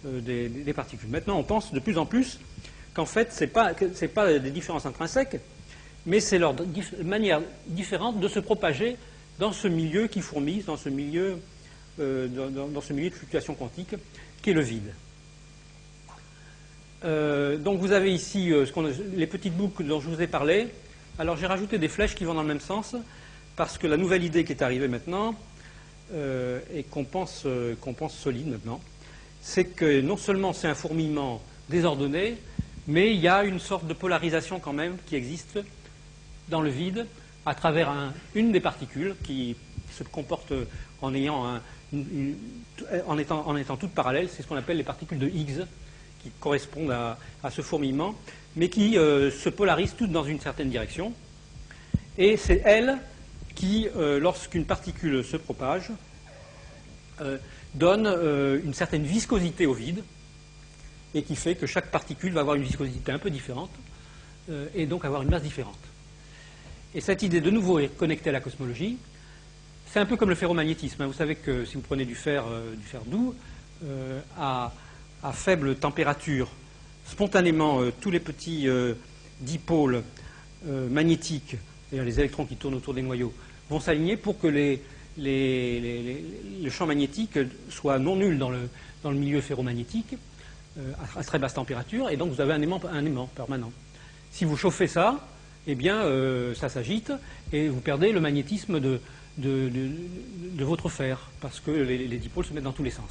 Speaker 2: des particules. Maintenant, on pense de plus en plus qu'en fait, ce n'est pas des différences intrinsèques, mais c'est leur manière différente de se propager dans ce milieu qui fourmille, dans ce milieu de fluctuation quantique, qui est le vide. Donc vous avez ici les petites boucles dont je vous ai parlé. Alors j'ai rajouté des flèches qui vont dans le même sens, parce que la nouvelle idée qui est arrivée maintenant, et qu'on pense solide maintenant, c'est que non seulement c'est un fourmillement désordonné, mais il y a une sorte de polarisation quand même qui existe dans le vide à travers une des particules qui se comporte en étant toutes parallèles. C'est ce qu'on appelle les particules de Higgs, qui correspondent à ce fourmillement, mais qui se polarisent toutes dans une certaine direction. Et c'est elles qui, lorsqu'une particule se propage, donne une certaine viscosité au vide, et qui fait que chaque particule va avoir une viscosité un peu différente, et donc avoir une masse différente. Et cette idée, de nouveau, est connectée à la cosmologie. C'est un peu comme le ferromagnétisme. Vous savez que si vous prenez du fer doux, à faible température, spontanément, tous les petits dipôles magnétiques, c'est-à-dire les électrons qui tournent autour des noyaux, vont s'aligner pour que le champ magnétique soit non nul dans le milieu ferromagnétique, à très basse température, et donc vous avez un aimant permanent. Si vous chauffez ça, eh bien, ça s'agite, et vous perdez le magnétisme de votre fer, parce que les dipôles se mettent dans tous les sens.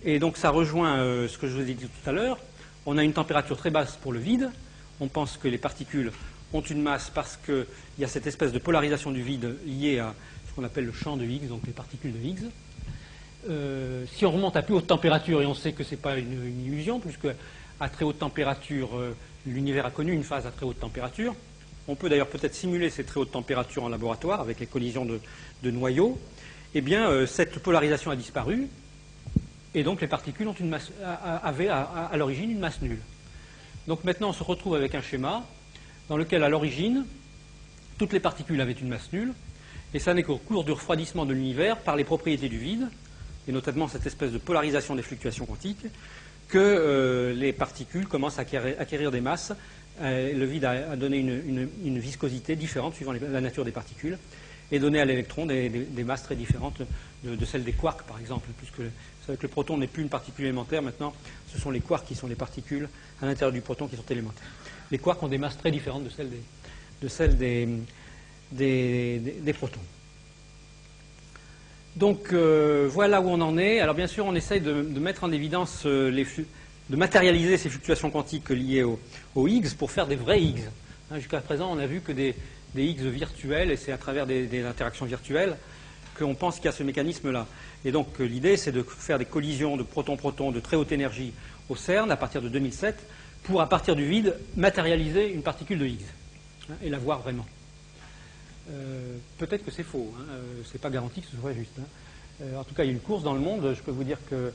Speaker 2: Et donc ça rejoint ce que je vous ai dit tout à l'heure. On a une température très basse pour le vide. On pense que les particules ont une masse parce qu'il y a cette espèce de polarisation du vide liée à ce qu'on appelle le champ de Higgs, donc les particules de Higgs. Si on remonte à plus haute température, et on sait que ce n'est pas une illusion, puisque à très haute température, l'univers a connu une phase à très haute température. On peut d'ailleurs peut-être simuler ces très hautes températures en laboratoire avec les collisions de noyaux. Eh bien, cette polarisation a disparu, et donc les particules avaient à l'origine une masse nulle. Donc maintenant, on se retrouve avec un schéma dans lequel, à l'origine, toutes les particules avaient une masse nulle, et ça n'est qu'au cours du refroidissement de l'univers, par les propriétés du vide, et notamment cette espèce de polarisation des fluctuations quantiques, que les particules commencent à acquérir des masses. Le vide a donné une viscosité différente suivant la nature des particules, et donné à l'électron des masses très différentes de celles des quarks, par exemple, puisque vous savez que le proton n'est plus une particule élémentaire, maintenant ce sont les quarks qui sont les particules à l'intérieur du proton qui sont élémentaires. Les quarks ont des masses très différentes de celles des protons. Donc voilà où on en est. Alors bien sûr, on essaye de mettre en évidence, de matérialiser ces fluctuations quantiques liées aux Higgs pour faire des vrais Higgs. Jusqu'à présent, on a vu que des Higgs virtuels, et c'est à travers des interactions virtuelles qu'on pense qu'il y a ce mécanisme-là. Et donc l'idée, c'est de faire des collisions de protons-protons de très haute énergie au CERN à partir de 2007 pour, à partir du vide, matérialiser une particule de Higgs, hein, et la voir vraiment. Peut-être que c'est faux, hein, c'est pas garanti que ce soit juste. Hein. En tout cas, il y a une course dans le monde. Je peux vous dire que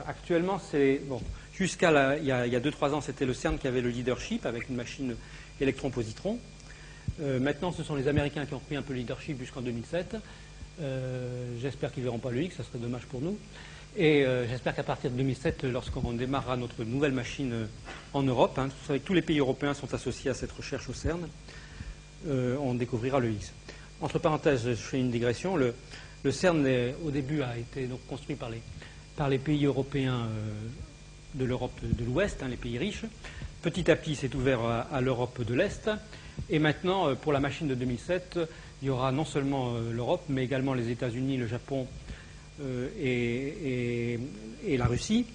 Speaker 2: actuellement, c'est bon. Jusqu'à il y a 2-3 ans, c'était le CERN qui avait le leadership avec une machine électron-positron. Maintenant, ce sont les Américains qui ont pris un peu le leadership jusqu'en 2007. J'espère qu'ils ne verront pas le Higgs, ça serait dommage pour nous. Et j'espère qu'à partir de 2007, lorsqu'on démarrera notre nouvelle machine en Europe, hein, vous savez que tous les pays européens sont associés à cette recherche au CERN, on découvrira le Higgs. Entre parenthèses, je fais une digression. Le CERN, au début, a été donc construit par les pays européens de l'Europe de l'Ouest, hein, les pays riches. Petit à petit, c'est ouvert à l'Europe de l'Est. Et maintenant, pour la machine de 2007, il y aura non seulement l'Europe, mais également les États-Unis, le Japon et la Russie.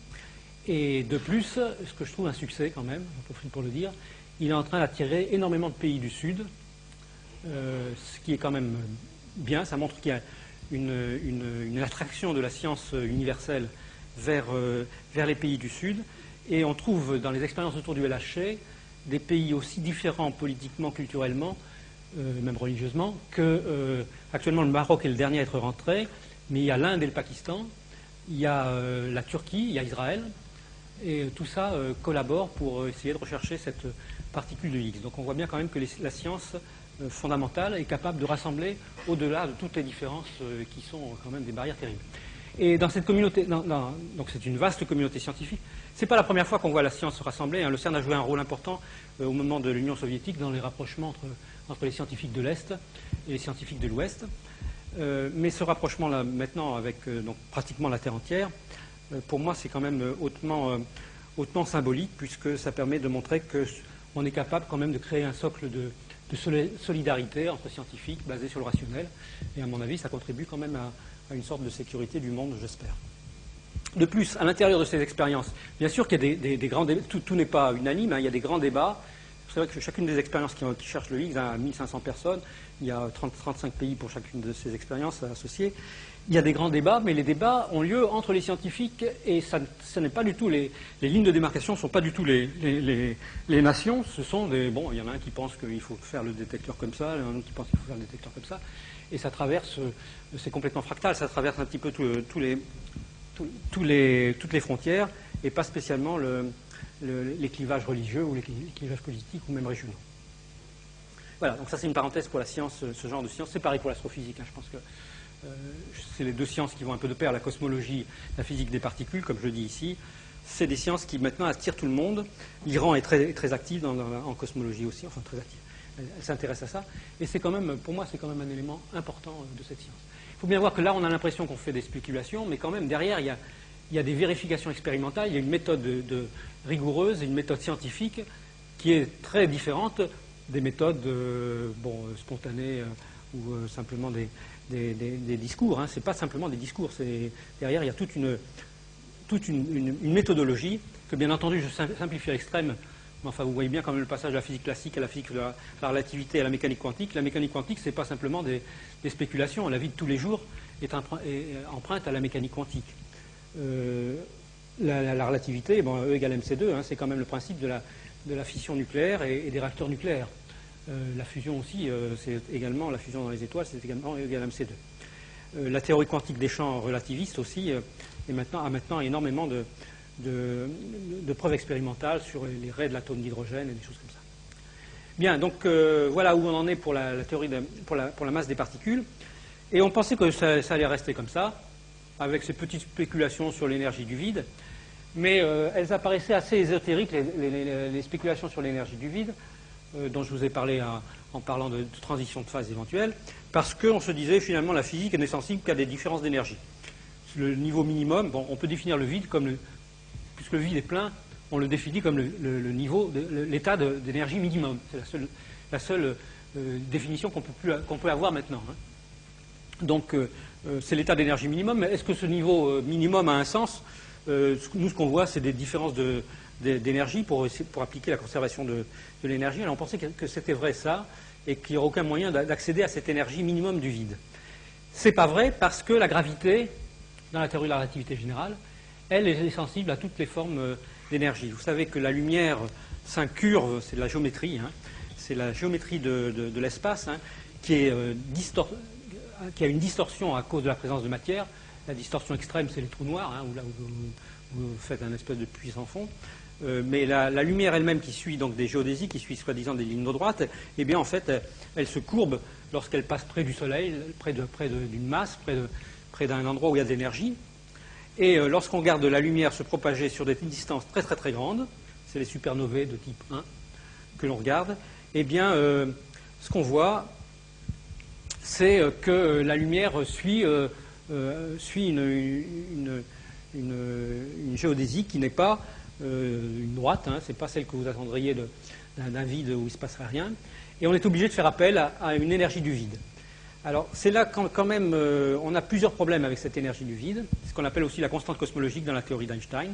Speaker 2: Et de plus, ce que je trouve un succès quand même, j'en profite pour le dire, il est en train d'attirer énormément de pays du Sud, ce qui est quand même bien. Ça montre qu'il y a une attraction de la science universelle vers les pays du Sud. Et on trouve dans les expériences autour du LHC des pays aussi différents politiquement, culturellement, même religieusement, que actuellement le Maroc est le dernier à être rentré, mais il y a l'Inde et le Pakistan, il y a la Turquie, il y a Israël, et tout ça collabore pour essayer de rechercher cette particule de Higgs. Donc on voit bien quand même que la science fondamentale est capable de rassembler au-delà de toutes les différences qui sont quand même des barrières terribles. Et dans cette communauté, donc c'est une vaste communauté scientifique. C'est pas la première fois qu'on voit la science se rassembler. Hein. Le CERN a joué un rôle important au moment de l'Union soviétique dans les rapprochements entre les scientifiques de l'Est et les scientifiques de l'Ouest. Mais ce rapprochement-là, maintenant, avec donc, pratiquement la Terre entière, pour moi, c'est quand même hautement symbolique, puisque ça permet de montrer qu'on est capable quand même de créer un socle de solidarité entre scientifiques basé sur le rationnel. Et à mon avis, ça contribue quand même à une sorte de sécurité du monde, j'espère. De plus, à l'intérieur de ces expériences, bien sûr qu'il y a des grands débats, tout n'est pas unanime, hein, il y a des grands débats. C'est vrai que chacune des expériences qui cherchent le Higgs a 1500 personnes, il y a 35 pays pour chacune de ces expériences associées. Il y a des grands débats, mais les débats ont lieu entre les scientifiques et ça n'est pas du tout les lignes de démarcation ne sont pas du tout les nations. Ce sont il y en a un qui pense qu'il faut faire le détecteur comme ça, il y en a un autre qui pense qu'il faut faire le détecteur comme ça, et ça traverse, c'est complètement fractal, ça traverse un petit peu toutes les frontières et pas spécialement les clivages religieux ou les clivages politiques ou même régionaux. Voilà, donc ça c'est une parenthèse pour la science, ce genre de science. C'est pareil pour l'astrophysique, hein, je pense que c'est les deux sciences qui vont un peu de pair, la cosmologie, la physique des particules, comme je dis ici. C'est des sciences qui maintenant attirent tout le monde. L'Iran est très, très active en cosmologie aussi, enfin très active. Elle s'intéresse à ça. Et c'est quand même, pour moi, c'est quand même un élément important de cette science. Il faut bien voir que là, on a l'impression qu'on fait des spéculations, mais quand même, derrière, il y a des vérifications expérimentales, il y a une méthode rigoureuse, une méthode scientifique qui est très différente des méthodes spontanées ou simplement des discours. Hein. Ce n'est pas simplement des discours. Derrière, il y a toute une méthodologie que, bien entendu, je simplifie à l'extrême. Mais enfin, vous voyez bien quand même le passage de la physique classique à la physique de la relativité à la mécanique quantique. La mécanique quantique, ce n'est pas simplement des spéculations. La vie de tous les jours est empreinte à la mécanique quantique. La relativité, E égale mc2, hein, c'est quand même le principe de la fission nucléaire et des réacteurs nucléaires. La fusion aussi, c'est également la fusion dans les étoiles, c'est également E égale mc2. La théorie quantique des champs relativistes aussi a maintenant énormément de preuves expérimentales sur les raies de l'atome d'hydrogène et des choses comme ça. Bien, donc voilà où on en est pour la théorie pour la masse des particules. Et on pensait que ça allait rester comme ça, avec ces petites spéculations sur l'énergie du vide. Mais elles apparaissaient assez ésotériques, les spéculations sur l'énergie du vide, dont je vous ai parlé en parlant de transition de phase éventuelle, parce qu'on se disait finalement la physique n'est sensible qu'à des différences d'énergie. Le niveau minimum, on peut définir le vide comme puisque le vide est plein, on le définit comme le niveau, l'état d'énergie minimum. C'est la seule définition qu'on peut avoir maintenant. Hein. Donc c'est l'état d'énergie minimum, mais est-ce que ce niveau minimum a un sens? Nous, ce qu'on voit, c'est des différences d'énergie pour appliquer la conservation de l'énergie. Alors on pensait que c'était vrai ça, et qu'il n'y aurait aucun moyen d'accéder à cette énergie minimum du vide. C'est pas vrai parce que la gravité, dans la théorie de la relativité générale, elle est sensible à toutes les formes d'énergie. Vous savez que la lumière s'incurve, c'est de la géométrie, hein, c'est la géométrie de l'espace, hein, qui a une distorsion à cause de la présence de matière. La distorsion extrême, c'est les trous noirs, hein, où là où vous faites un espèce de puits sans fond. Mais la lumière elle-même qui suit donc des géodésies, qui suit soi-disant des lignes droites, eh bien en fait, elle se courbe lorsqu'elle passe près du Soleil, près d'une masse, près d'un endroit où il y a de l'énergie. Et lorsqu'on regarde la lumière se propager sur des distances très très très grandes, c'est les supernovae de type 1 que l'on regarde, eh bien ce qu'on voit, c'est que la lumière suit une géodésie qui n'est pas une droite, hein, ce n'est pas celle que vous attendriez d'un vide où il ne se passerait rien. Et on est obligé de faire appel à une énergie du vide. Alors c'est là quand même on a plusieurs problèmes avec cette énergie du vide, ce qu'on appelle aussi la constante cosmologique dans la théorie d'Einstein.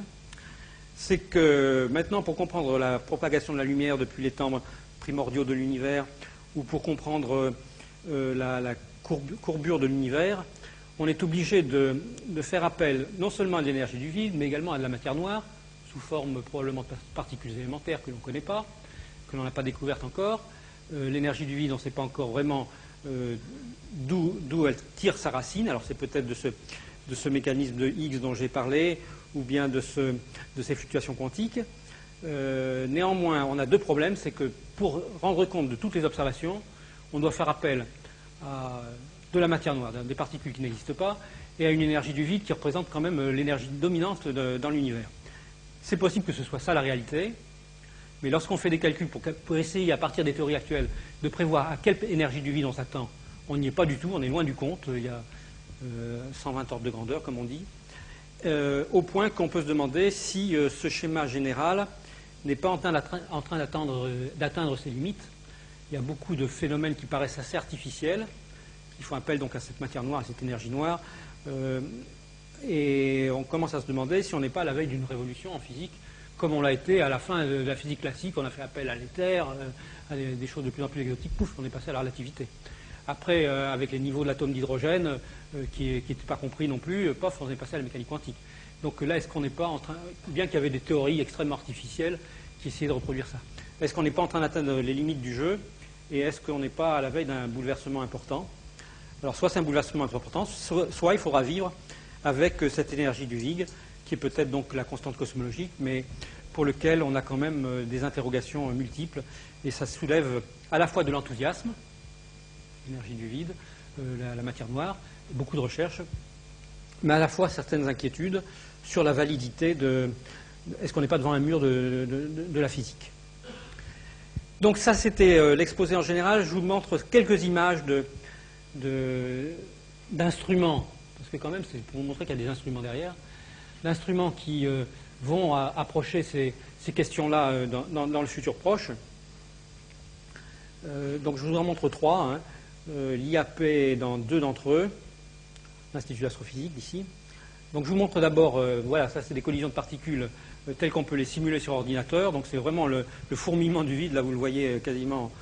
Speaker 2: C'est que maintenant, pour comprendre la propagation de la lumière depuis les temps primordiaux de l'univers, ou pour comprendre la courbure de l'univers, on est obligé de faire appel non seulement à l'énergie du vide, mais également à de la matière noire, sous forme probablement de particules élémentaires que l'on ne connaît pas, que l'on n'a pas découvertes encore. L'énergie du vide, on ne sait pas encore vraiment d'où elle tire sa racine. Alors c'est peut-être de ce mécanisme de Higgs dont j'ai parlé, ou bien de ces fluctuations quantiques. Néanmoins, on a deux problèmes. C'est que pour rendre compte de toutes les observations, on doit faire appel à de la matière noire, des particules qui n'existent pas, et à une énergie du vide qui représente quand même l'énergie dominante dans l'univers. C'est possible que ce soit ça la réalité, mais lorsqu'on fait des calculs pour essayer, à partir des théories actuelles, de prévoir à quelle énergie du vide on s'attend, on n'y est pas du tout, on est loin du compte, il y a 120 ordres de grandeur, comme on dit, au point qu'on peut se demander si ce schéma général n'est pas en train d'atteindre ses limites. Il y a beaucoup de phénomènes qui paraissent assez artificiels, qui font appel donc à cette matière noire, à cette énergie noire, et on commence à se demander si on n'est pas à la veille d'une révolution en physique, comme on l'a été à la fin de la physique classique. On a fait appel à l'éther, à des choses de plus en plus exotiques, pouf, on est passé à la relativité. Après, avec les niveaux de l'atome d'hydrogène, qui n'étaient pas compris non plus, pof, on est passé à la mécanique quantique. Donc là, est-ce qu'on n'est pas en train, bien qu'il y avait des théories extrêmement artificielles qui essayaient de reproduire ça, est-ce qu'on n'est pas en train d'atteindre les limites du jeu, et est-ce qu'on n'est pas à la veille d'un bouleversement important? Alors soit c'est un bouleversement important, soit il faudra vivre avec cette énergie du vide, qui est peut-être donc la constante cosmologique, mais pour lequel on a quand même des interrogations multiples, et ça soulève à la fois de l'enthousiasme, l'énergie du vide, la matière noire, beaucoup de recherches, mais à la fois certaines inquiétudes sur la validité de... Est-ce qu'on n'est pas devant un mur de la physique? Donc ça, c'était l'exposé en général. Je vous montre quelques images d'instruments, parce que quand même, c'est pour vous montrer qu'il y a des instruments derrière, d'instruments qui vont approcher ces questions-là dans le futur proche. Donc je vous en montre trois. Hein. L'IAP dans deux d'entre eux, l'Institut d'astrophysique d'ici. Donc je vous montre d'abord, voilà, ça c'est des collisions de particules telles qu'on peut les simuler sur ordinateur. Donc c'est vraiment le fourmillement du vide, là vous le voyez quasiment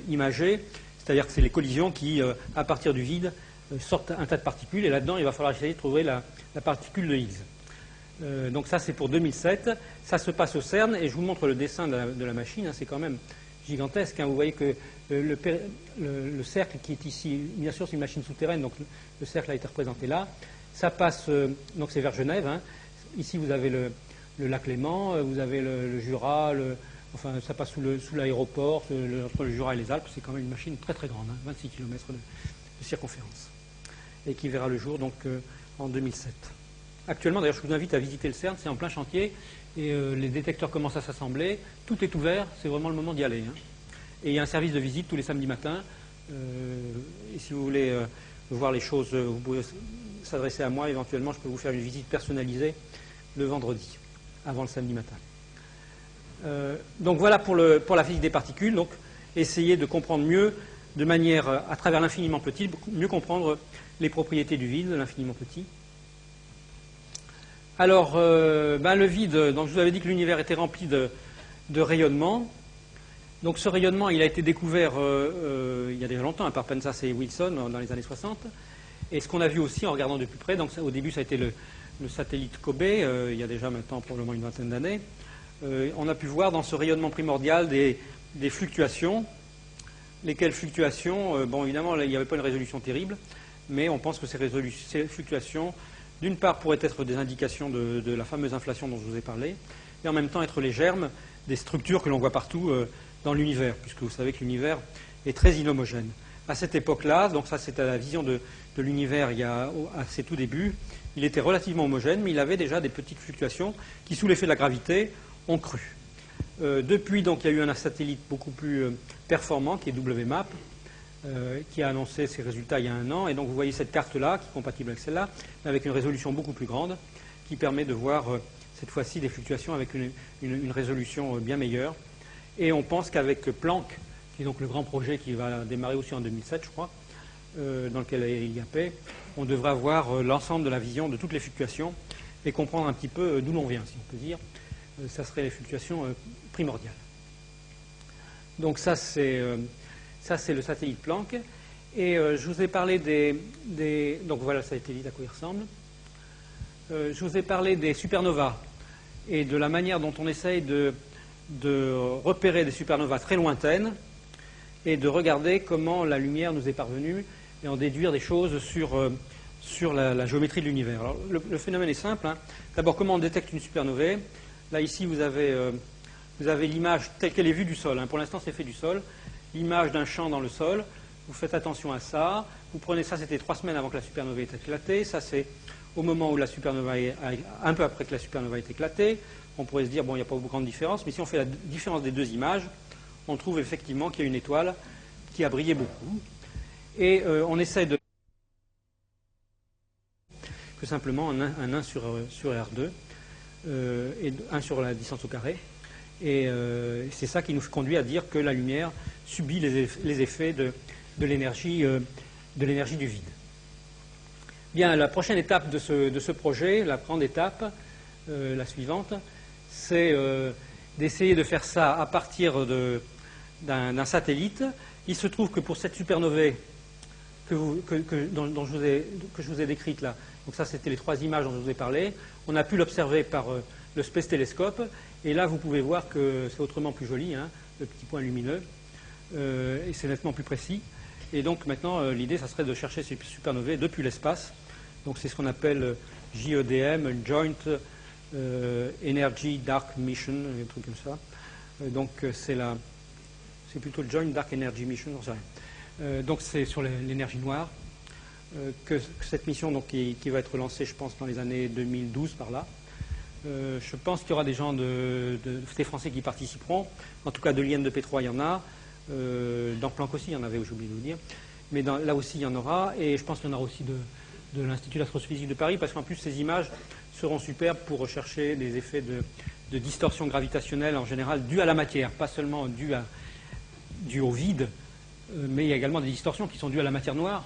Speaker 2: imagé. C'est-à-dire que c'est les collisions qui, à partir du vide, sortent un tas de particules, et là-dedans il va falloir essayer de trouver la particule de Higgs. Donc ça c'est pour 2007, ça se passe au CERN, et je vous montre le dessin de la machine, hein, c'est quand même gigantesque, hein. Vous voyez que le cercle qui est ici, bien sûr c'est une machine souterraine, donc le cercle a été représenté là, ça passe, donc c'est vers Genève, hein. Ici vous avez le lac Léman, vous avez le Jura, enfin ça passe sous l'aéroport, entre le Jura et les Alpes, c'est quand même une machine très très grande, hein, 26 km de circonférence, et qui verra le jour donc en 2007. Actuellement, d'ailleurs, je vous invite à visiter le CERN, c'est en plein chantier, et les détecteurs commencent à s'assembler, tout est ouvert, c'est vraiment le moment d'y aller. Hein. Et il y a un service de visite tous les samedis matins, et si vous voulez voir les choses, vous pouvez s'adresser à moi, éventuellement je peux vous faire une visite personnalisée le vendredi, avant le samedi matin. Donc voilà pour la physique des particules, donc essayer de comprendre mieux, de manière, à travers l'infiniment petit, mieux comprendre les propriétés du vide, de l'infiniment petit. Alors, le vide, donc je vous avais dit que l'univers était rempli de rayonnement. Donc ce rayonnement, il a été découvert il y a déjà longtemps, par Pensas et Wilson, dans les années 60. Et ce qu'on a vu aussi en regardant de plus près, donc au début ça a été le satellite Kobe, il y a déjà maintenant probablement une vingtaine d'années, on a pu voir dans ce rayonnement primordial des fluctuations, lesquelles fluctuations, bon évidemment là, il n'y avait pas une résolution terrible, mais on pense que ces fluctuations, d'une part pourraient être des indications de la fameuse inflation dont je vous ai parlé, et en même temps être les germes des structures que l'on voit partout dans l'univers, puisque vous savez que l'univers est très inhomogène. À cette époque-là, donc ça c'était la vision de l'univers à ses tout débuts, il était relativement homogène, mais il avait déjà des petites fluctuations qui, sous l'effet de la gravité, ont cru. Depuis, donc, il y a eu un satellite beaucoup plus performant, qui est WMAP, qui a annoncé ses résultats il y a 1 an. Et donc, vous voyez cette carte-là, qui est compatible avec celle-là, avec une résolution beaucoup plus grande, qui permet de voir, cette fois-ci, des fluctuations avec une résolution bien meilleure. Et on pense qu'avec Planck, qui est donc le grand projet qui va démarrer aussi en 2007, je crois, dans lequel est l'IAP, on devrait avoir l'ensemble de la vision de toutes les fluctuations et comprendre un petit peu d'où l'on vient, si on peut dire. Ça serait les fluctuations primordiales. Donc ça c'est le satellite Planck. Et je vous ai parlé donc voilà le satellite à quoi il ressemble. Je vous ai parlé des supernovas et de la manière dont on essaye de repérer des supernovas très lointaines et de regarder comment la lumière nous est parvenue et en déduire des choses sur la géométrie de l'univers. Alors le phénomène est simple. Hein. D'abord, comment on détecte une supernovae? Là, ici, vous avez l'image telle qu'elle est vue du sol. Hein. Pour l'instant, c'est fait du sol. L'image d'un champ dans le sol. Vous faites attention à ça. Vous prenez ça, c'était 3 semaines avant que la supernova ait éclaté. Ça, c'est au moment où la supernova un peu après que la supernova ait éclaté. On pourrait se dire, bon, il n'y a pas beaucoup de grande différence. Mais si on fait la différence des 2 images, on trouve effectivement qu'il y a une étoile qui a brillé beaucoup. Et on essaie de... que simplement un 1 sur R2. Et 1 sur la distance au carré. Et c'est ça qui nous conduit à dire que la lumière subit les effets de l'énergie du vide. Bien, la prochaine étape de ce projet, la grande étape, la suivante, c'est d'essayer de faire ça à partir d'un satellite. Il se trouve que pour cette supernovae que je vous ai décrite là, donc ça c'était les 3 images dont je vous ai parlé, on a pu l'observer par le Space Telescope, et là vous pouvez voir que c'est autrement plus joli, hein, le petit point lumineux, et c'est nettement plus précis. Et donc maintenant l'idée ça serait de chercher ces supernovae depuis l'espace. Donc c'est ce qu'on appelle JEDM, Joint Energy Dark Mission, un truc comme ça. Donc c'est plutôt Joint Dark Energy Mission, j'en sais rien. Donc c'est sur l'énergie noire que cette mission donc, qui va être lancée, je pense, dans les années 2012 par là. Je pense qu'il y aura des gens des Français qui participeront. En tout cas, de l'IN de P3, il y en a. Dans Planck aussi, il y en avait, j'ai oublié de vous dire. Mais là aussi, il y en aura. Et je pense qu'il y en aura aussi de l'Institut d'astrophysique de Paris, parce qu'en plus, ces images seront superbes pour rechercher des effets de distorsion gravitationnelle en général dues à la matière, pas seulement dues au vide, mais il y a également des distorsions qui sont dues à la matière noire.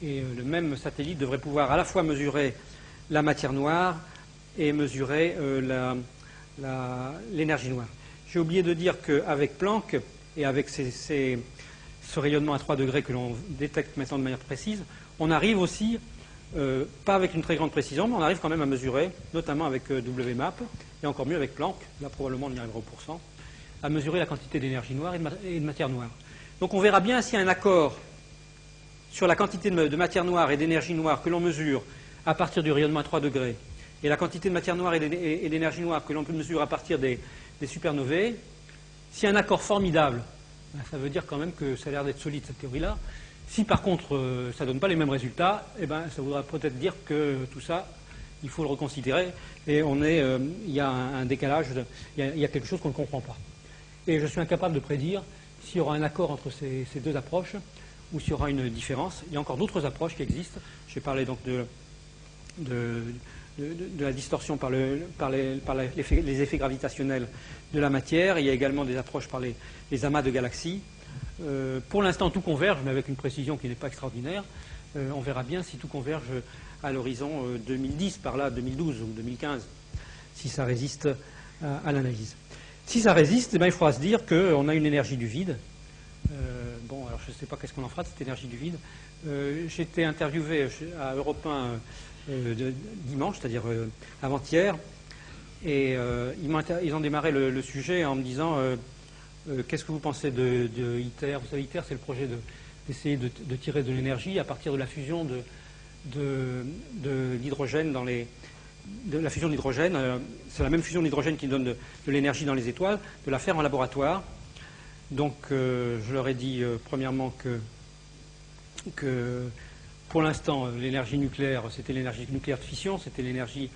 Speaker 2: Et le même satellite devrait pouvoir à la fois mesurer la matière noire et mesurer l'énergie noire. J'ai oublié de dire qu'avec Planck et avec ce rayonnement à 3 degrés que l'on détecte maintenant de manière précise, on arrive aussi, pas avec une très grande précision, mais on arrive quand même à mesurer, notamment avec WMAP, et encore mieux avec Planck, là probablement on y arrivera au pourcent, à mesurer la quantité d'énergie noire et de matière noire. Donc on verra bien s'il y a un accord sur la quantité de matière noire et d'énergie noire que l'on mesure à partir du rayonnement à 3 degrés, et la quantité de matière noire et d'énergie noire que l'on peut mesurer à partir des supernovae, s'il y a un accord formidable, ça veut dire quand même que ça a l'air d'être solide cette théorie-là. Si par contre ça ne donne pas les mêmes résultats, eh ben, ça voudra peut-être dire que tout ça, il faut le reconsidérer, et il y a un décalage, il y a quelque chose qu'on ne comprend pas. Et je suis incapable de prédire s'il y aura un accord entre ces 2 approches, ou s'il y aura une différence. Il y a encore d'autres approches qui existent. J'ai parlé donc de la distorsion par les effets gravitationnels de la matière. Il y a également des approches par les amas de galaxies. Pour l'instant, tout converge, mais avec une précision qui n'est pas extraordinaire. On verra bien si tout converge à l'horizon 2010, par là, 2012 ou 2015, si ça résiste à l'analyse. Si ça résiste, eh bien, il faudra se dire qu'on a une énergie du vide. Bon, alors je ne sais pas qu'est-ce qu'on en fera de cette énergie du vide. J'ai été interviewé à Europe 1 dimanche, c'est-à-dire avant-hier. Et ils ont démarré le sujet en me disant qu'est-ce que vous pensez de ITER? Vous savez, ITER, c'est le projet d'essayer de tirer de l'énergie à partir de la fusion de l'hydrogène la fusion de l'hydrogène. C'est la même fusion d'hydrogène qui donne de l'énergie dans les étoiles, de la faire en laboratoire. Donc, je leur ai dit premièrement que pour l'instant, l'énergie nucléaire, c'était l'énergie nucléaire de fission, c'était l'énergie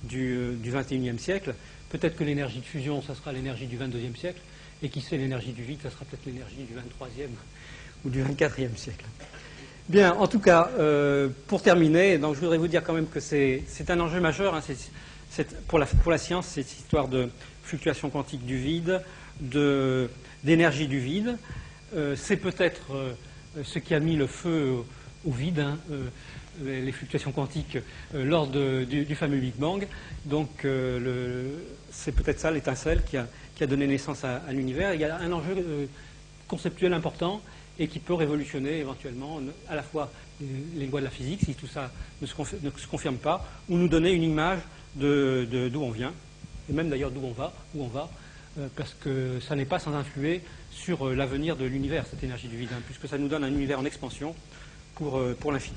Speaker 2: du 21e siècle. Peut-être que l'énergie de fusion, ça sera l'énergie du 22e siècle. Et qui sait, l'énergie du vide, ça sera peut-être l'énergie du 23e ou du 24e siècle. Bien, en tout cas, pour terminer, donc je voudrais vous dire quand même que c'est un enjeu majeur. Hein, pour la science, cette histoire de fluctuation quantique du vide, d'énergie du vide. C'est peut-être ce qui a mis le feu au vide, hein, les fluctuations quantiques lors du fameux Big Bang. Donc, c'est peut-être ça l'étincelle qui a donné naissance à l'univers. Il y a un enjeu conceptuel important et qui peut révolutionner éventuellement à la fois les lois de la physique, si tout ça ne se confirme pas, ou nous donner une image d'où on vient, et même d'ailleurs d'où on va, parce que ça n'est pas sans influer sur l'avenir de l'univers, cette énergie du vide, hein, puisque ça nous donne un univers en expansion pour l'infini.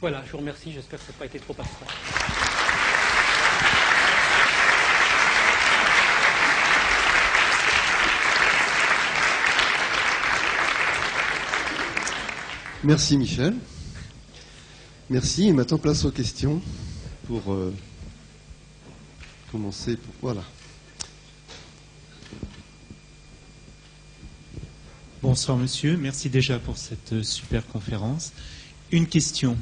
Speaker 2: Voilà, je vous remercie, j'espère que ça n'a pas été trop abstrait.
Speaker 1: Merci Michel. Merci. Et maintenant, place aux questions pour commencer. Voilà.
Speaker 3: Bonsoir monsieur, merci déjà pour cette super conférence. Une question.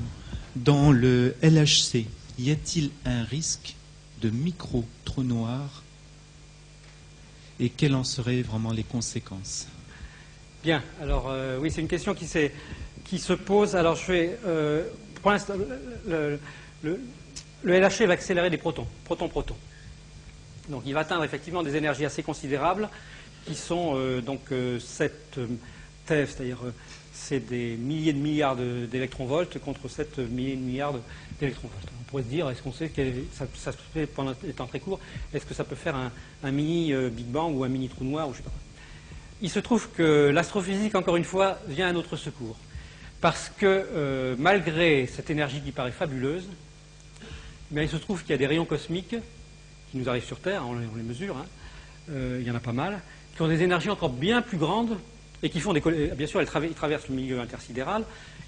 Speaker 3: Dans le LHC, y a-t-il un risque de micro-trou noir et quelles en seraient vraiment les conséquences?
Speaker 2: Bien, alors oui, c'est une question qui se pose. Alors je vais, pour l'instant, le LHC va accélérer des protons. Donc il va atteindre effectivement des énergies assez considérables qui sont 7 TeV, c'est-à-dire c'est des milliers de milliards d'électronvolts contre 7 milliers de milliards d'électronvolts. On pourrait se dire, est-ce qu'on sait que ça se fait pendant des temps très courts, est-ce que ça peut faire un mini Big Bang ou un mini trou noir ou je sais pas. Il se trouve que l'astrophysique, encore une fois, vient à notre secours. Parce que malgré cette énergie qui paraît fabuleuse, il se trouve qu'il y a des rayons cosmiques qui nous arrivent sur Terre, on les mesure, hein, il y en a pas mal, qui ont des énergies encore bien plus grandes et qui font bien sûr, ils traversent le milieu intersidéral,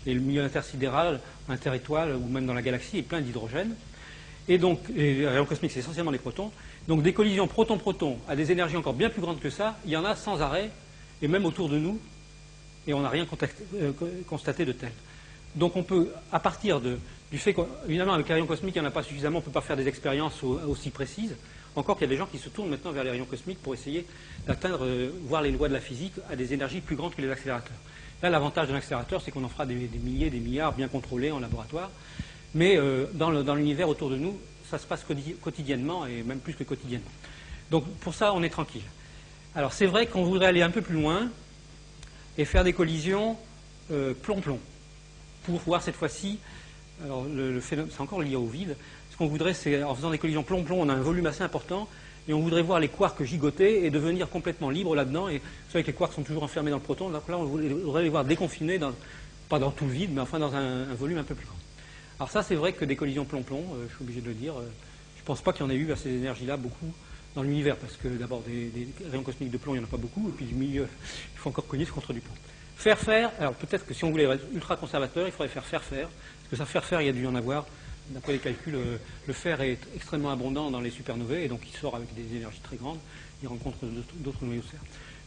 Speaker 2: et le milieu intersidéral, interétoile ou même dans la galaxie est plein d'hydrogène. Et donc, les rayons cosmiques, c'est essentiellement les protons. Donc, des collisions proton-proton à des énergies encore bien plus grandes que ça, il y en a sans arrêt, et même autour de nous, et on n'a rien constaté de tel. Donc, on peut, à partir du fait qu'évidemment, avec les rayons cosmiques, il n'y en a pas suffisamment, on ne peut pas faire des expériences aussi précises. Encore qu'il y a des gens qui se tournent maintenant vers les rayons cosmiques pour essayer d'atteindre, voir les lois de la physique à des énergies plus grandes que les accélérateurs. Là, l'avantage d'un accélérateur, c'est qu'on en fera des milliers, des milliards, bien contrôlés en laboratoire. Mais dans l'univers autour de nous, ça se passe quotidiennement, et même plus que quotidiennement. Donc, pour ça, on est tranquille. Alors, c'est vrai qu'on voudrait aller un peu plus loin et faire des collisions plomb-plomb, pour voir cette fois-ci, alors le phénomène, c'est encore lié au vide. Ce qu'on voudrait, c'est, en faisant des collisions plomb-plomb, on a un volume assez important, et on voudrait voir les quarks gigoter et devenir complètement libres là-dedans. Et vous savez que les quarks sont toujours enfermés dans le proton, donc là, on voudrait les voir déconfinés, pas dans tout le vide, mais enfin dans un volume un peu plus grand. Alors ça, c'est vrai que des collisions plomb-plomb, je suis obligé de le dire, je ne pense pas qu'il y en ait eu à ces énergies-là beaucoup dans l'univers, parce que d'abord, des rayons cosmiques de plomb, il n'y en a pas beaucoup, et puis du milieu, il faut encore cogner contre du plomb. Faire, alors peut-être que si on voulait être ultra conservateur, il faudrait faire, parce que ça faire, il y a dû y en avoir. D'après les calculs, le fer est extrêmement abondant dans les supernovae, et donc il sort avec des énergies très grandes, il rencontre d'autres noyaux de fer.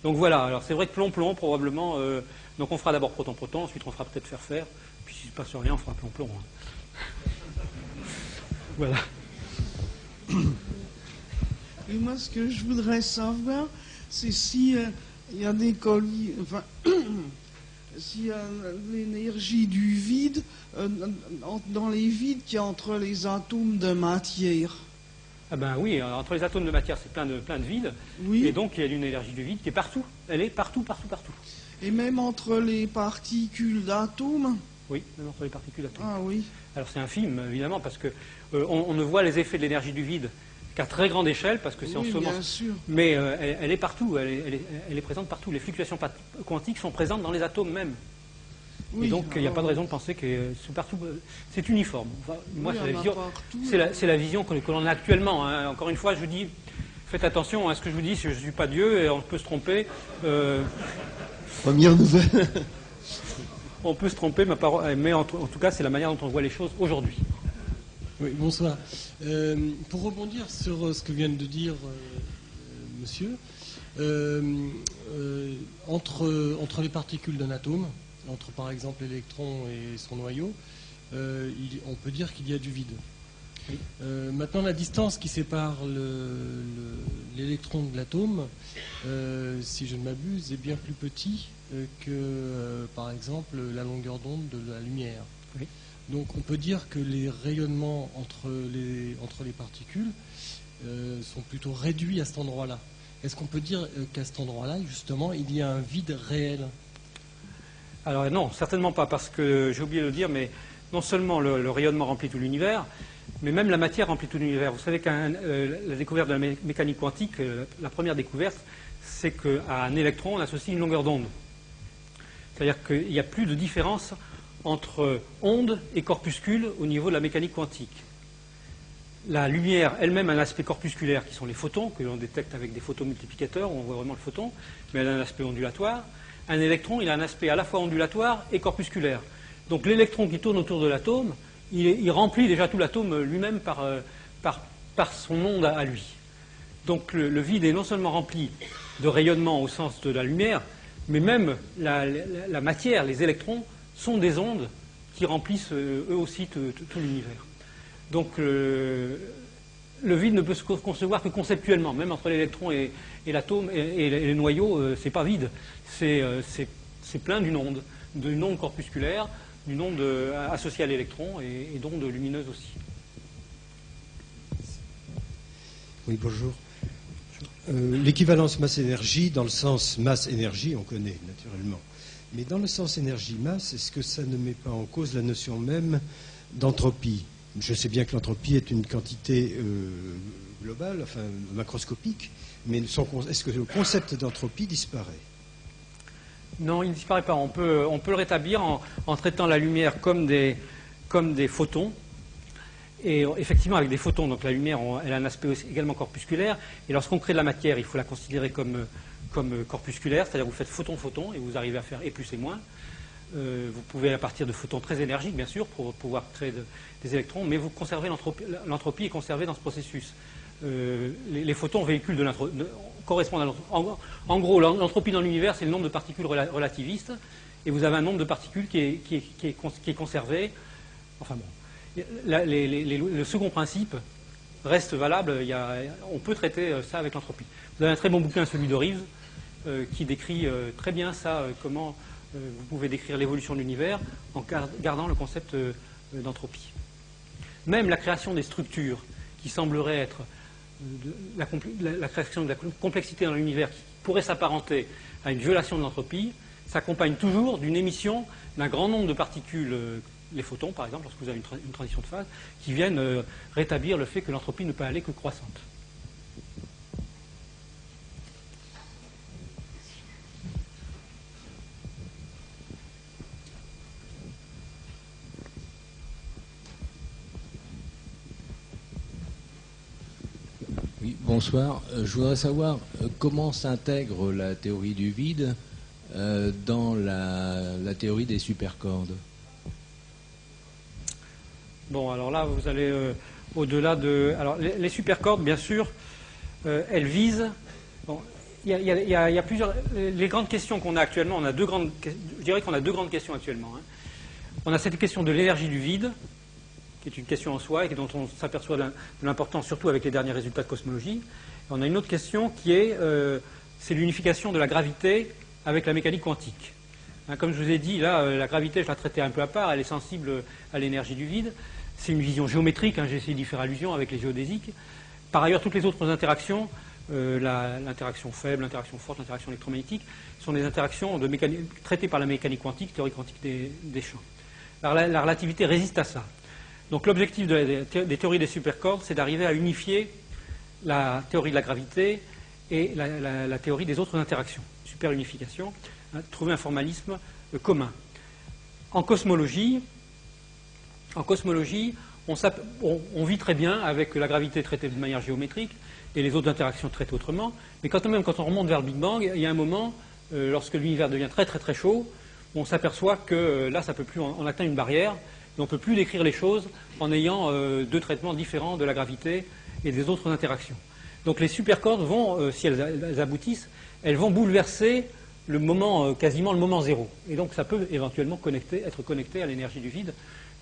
Speaker 2: Donc voilà, alors c'est vrai que plomb-plomb, probablement, donc on fera d'abord proton-proton, ensuite on fera peut-être faire, puis s'il ne se passe rien, on fera plomb-plomb. Hein. Voilà.
Speaker 4: Et moi, ce que je voudrais savoir, c'est si il y a des collisions, s'il y a l'énergie du vide dans les vides qu'il y a entre les atomes de matière.
Speaker 2: Ah ben oui, entre les atomes de matière, c'est plein de vides. Oui. Et donc il y a une énergie du vide qui est partout. Elle est partout.
Speaker 4: Et même entre les particules d'atomes?
Speaker 2: Oui, même entre les particules atomiques.
Speaker 4: Ah oui.
Speaker 2: Alors c'est infime, évidemment, parce que on ne voit les effets de l'énergie du vide qu'à très grande échelle, parce que c'est
Speaker 4: Oui,
Speaker 2: en sommant.
Speaker 4: bien sûr.
Speaker 2: Mais elle est partout, elle est présente partout. Les fluctuations quantiques sont présentes dans les atomes même.
Speaker 4: Oui,
Speaker 2: Et donc il n'y a pas de
Speaker 4: alors,
Speaker 2: raison de penser que c'est partout. C'est uniforme. Enfin, moi,
Speaker 4: oui,
Speaker 2: c'est la
Speaker 4: il y en a
Speaker 2: vision.
Speaker 4: partout.
Speaker 2: C'est la vision que l'on a actuellement, hein. Encore une fois, je vous dis, faites attention à ce que je vous dis, je ne suis pas Dieu et on peut se tromper.
Speaker 1: Première nouvelle.
Speaker 2: On peut se tromper, mais en tout cas, c'est la manière dont on voit les choses aujourd'hui.
Speaker 5: Oui, bonsoir. Pour rebondir sur ce que vient de dire monsieur, entre les particules d'un atome, entre par exemple l'électron et son noyau, on peut dire qu'il y a du vide.
Speaker 2: Oui.
Speaker 5: Maintenant, la distance qui sépare l'électron de l'atome, si je ne m'abuse, est bien plus petit que, par exemple, la longueur d'onde de la lumière.
Speaker 2: Oui.
Speaker 5: Donc on peut dire que les rayonnements entre les particules sont plutôt réduits à cet endroit-là. Est-ce qu'on peut dire qu'à cet endroit-là, justement, il y a un vide réel?
Speaker 2: Alors non, certainement pas, parce que j'ai oublié de le dire, mais non seulement le rayonnement remplit tout l'univers, mais même la matière remplit tout l'univers. Vous savez qu'à la découverte de la mécanique quantique, la première découverte, c'est qu'à un électron, on associe une longueur d'onde. C'est-à-dire qu'il n'y a plus de différence entre onde et corpuscule au niveau de la mécanique quantique. La lumière elle-même a un aspect corpusculaire qui sont les photons, que l'on détecte avec des photomultiplicateurs, on voit vraiment le photon, mais elle a un aspect ondulatoire. Un électron, il a un aspect à la fois ondulatoire et corpusculaire. Donc l'électron qui tourne autour de l'atome, il remplit déjà tout l'atome lui-même par son onde à lui. Donc le vide est non seulement rempli de rayonnement au sens de la lumière, mais même la matière, les électrons, sont des ondes qui remplissent eux aussi tout l'univers. Donc le vide ne peut se concevoir que conceptuellement, même entre l'électron et l'atome et les noyaux, c'est pas vide, c'est plein d'une onde corpusculaire, d'une onde associée à l'électron et d'ondes lumineuses aussi.
Speaker 6: Oui, bonjour. L'équivalence masse-énergie, dans le sens masse-énergie, on connaît naturellement. Mais dans le sens énergie-masse, est-ce que ça ne met pas en cause la notion même d'entropie? Je sais bien que l'entropie est une quantité globale, enfin macroscopique, mais est-ce que le concept d'entropie disparaît?
Speaker 2: Non, il ne disparaît pas. On peut le rétablir en traitant la lumière comme des photons. Et effectivement, avec des photons, donc la lumière, elle a un aspect également corpusculaire. Et lorsqu'on crée de la matière, il faut la considérer comme corpusculaire, c'est-à-dire que vous faites photon-photon et vous arrivez à faire et plus et moins. Vous pouvez, à partir de photons très énergiques, bien sûr, pour pouvoir créer des électrons, mais vous conservez l'entropie est conservée dans ce processus. Les photons véhiculent correspondent à l'entropie. En gros, l'entropie dans l'univers, c'est le nombre de particules relativistes, et vous avez un nombre de particules qui est conservé. Enfin bon. Le second principe reste valable. On peut traiter ça avec l'entropie. Vous avez un très bon bouquin, celui de Reeves, qui décrit très bien ça, comment vous pouvez décrire l'évolution de l'univers en gardant le concept d'entropie. Même la création des structures, qui semblerait être la création de la complexité dans l'univers, qui pourrait s'apparenter à une violation de l'entropie, s'accompagne toujours d'une émission d'un grand nombre de particules, les photons par exemple, lorsque vous avez une transition de phase, qui viennent rétablir le fait que l'entropie ne peut aller que croissante.
Speaker 7: Oui, bonsoir. Je voudrais savoir comment s'intègre la théorie du vide dans la théorie des supercordes.
Speaker 2: Bon, alors là, vous allez au-delà de... Alors, les supercordes, bien sûr, elles visent... Bon, il y a plusieurs... Les grandes questions qu'on a actuellement, je dirais qu'on a deux grandes questions actuellement. Hein. On a cette question de l'énergie du vide, qui est une question en soi et dont on s'aperçoit de l'importance, surtout avec les derniers résultats de cosmologie. Et on a une autre question qui est c'est l'unification de la gravité avec la mécanique quantique. Hein, comme je vous ai dit, là, la gravité, je la traitais un peu à part, elle est sensible à l'énergie du vide. C'est une vision géométrique, hein, j'ai essayé d'y faire allusion avec les géodésiques. Par ailleurs, toutes les autres interactions, l'interaction faible, l'interaction forte, l'interaction électromagnétique, sont des interactions traitées par la mécanique quantique, théorie quantique des champs. La relativité résiste à ça. Donc l'objectif des théories des supercordes, c'est d'arriver à unifier la théorie de la gravité et la théorie des autres interactions. Superunification, hein, trouver un formalisme commun. En cosmologie, on vit très bien avec la gravité traitée de manière géométrique et les autres interactions traitées autrement, mais quand on remonte vers le Big Bang, il y a un moment, lorsque l'univers devient très très très chaud, on s'aperçoit que là, ça peut plus, on atteint une barrière, et on ne peut plus décrire les choses en ayant deux traitements différents de la gravité et des autres interactions. Donc les supercordes vont, si elles aboutissent, elles vont bouleverser le moment, quasiment le moment zéro. Et donc ça peut éventuellement être connecté à l'énergie du vide,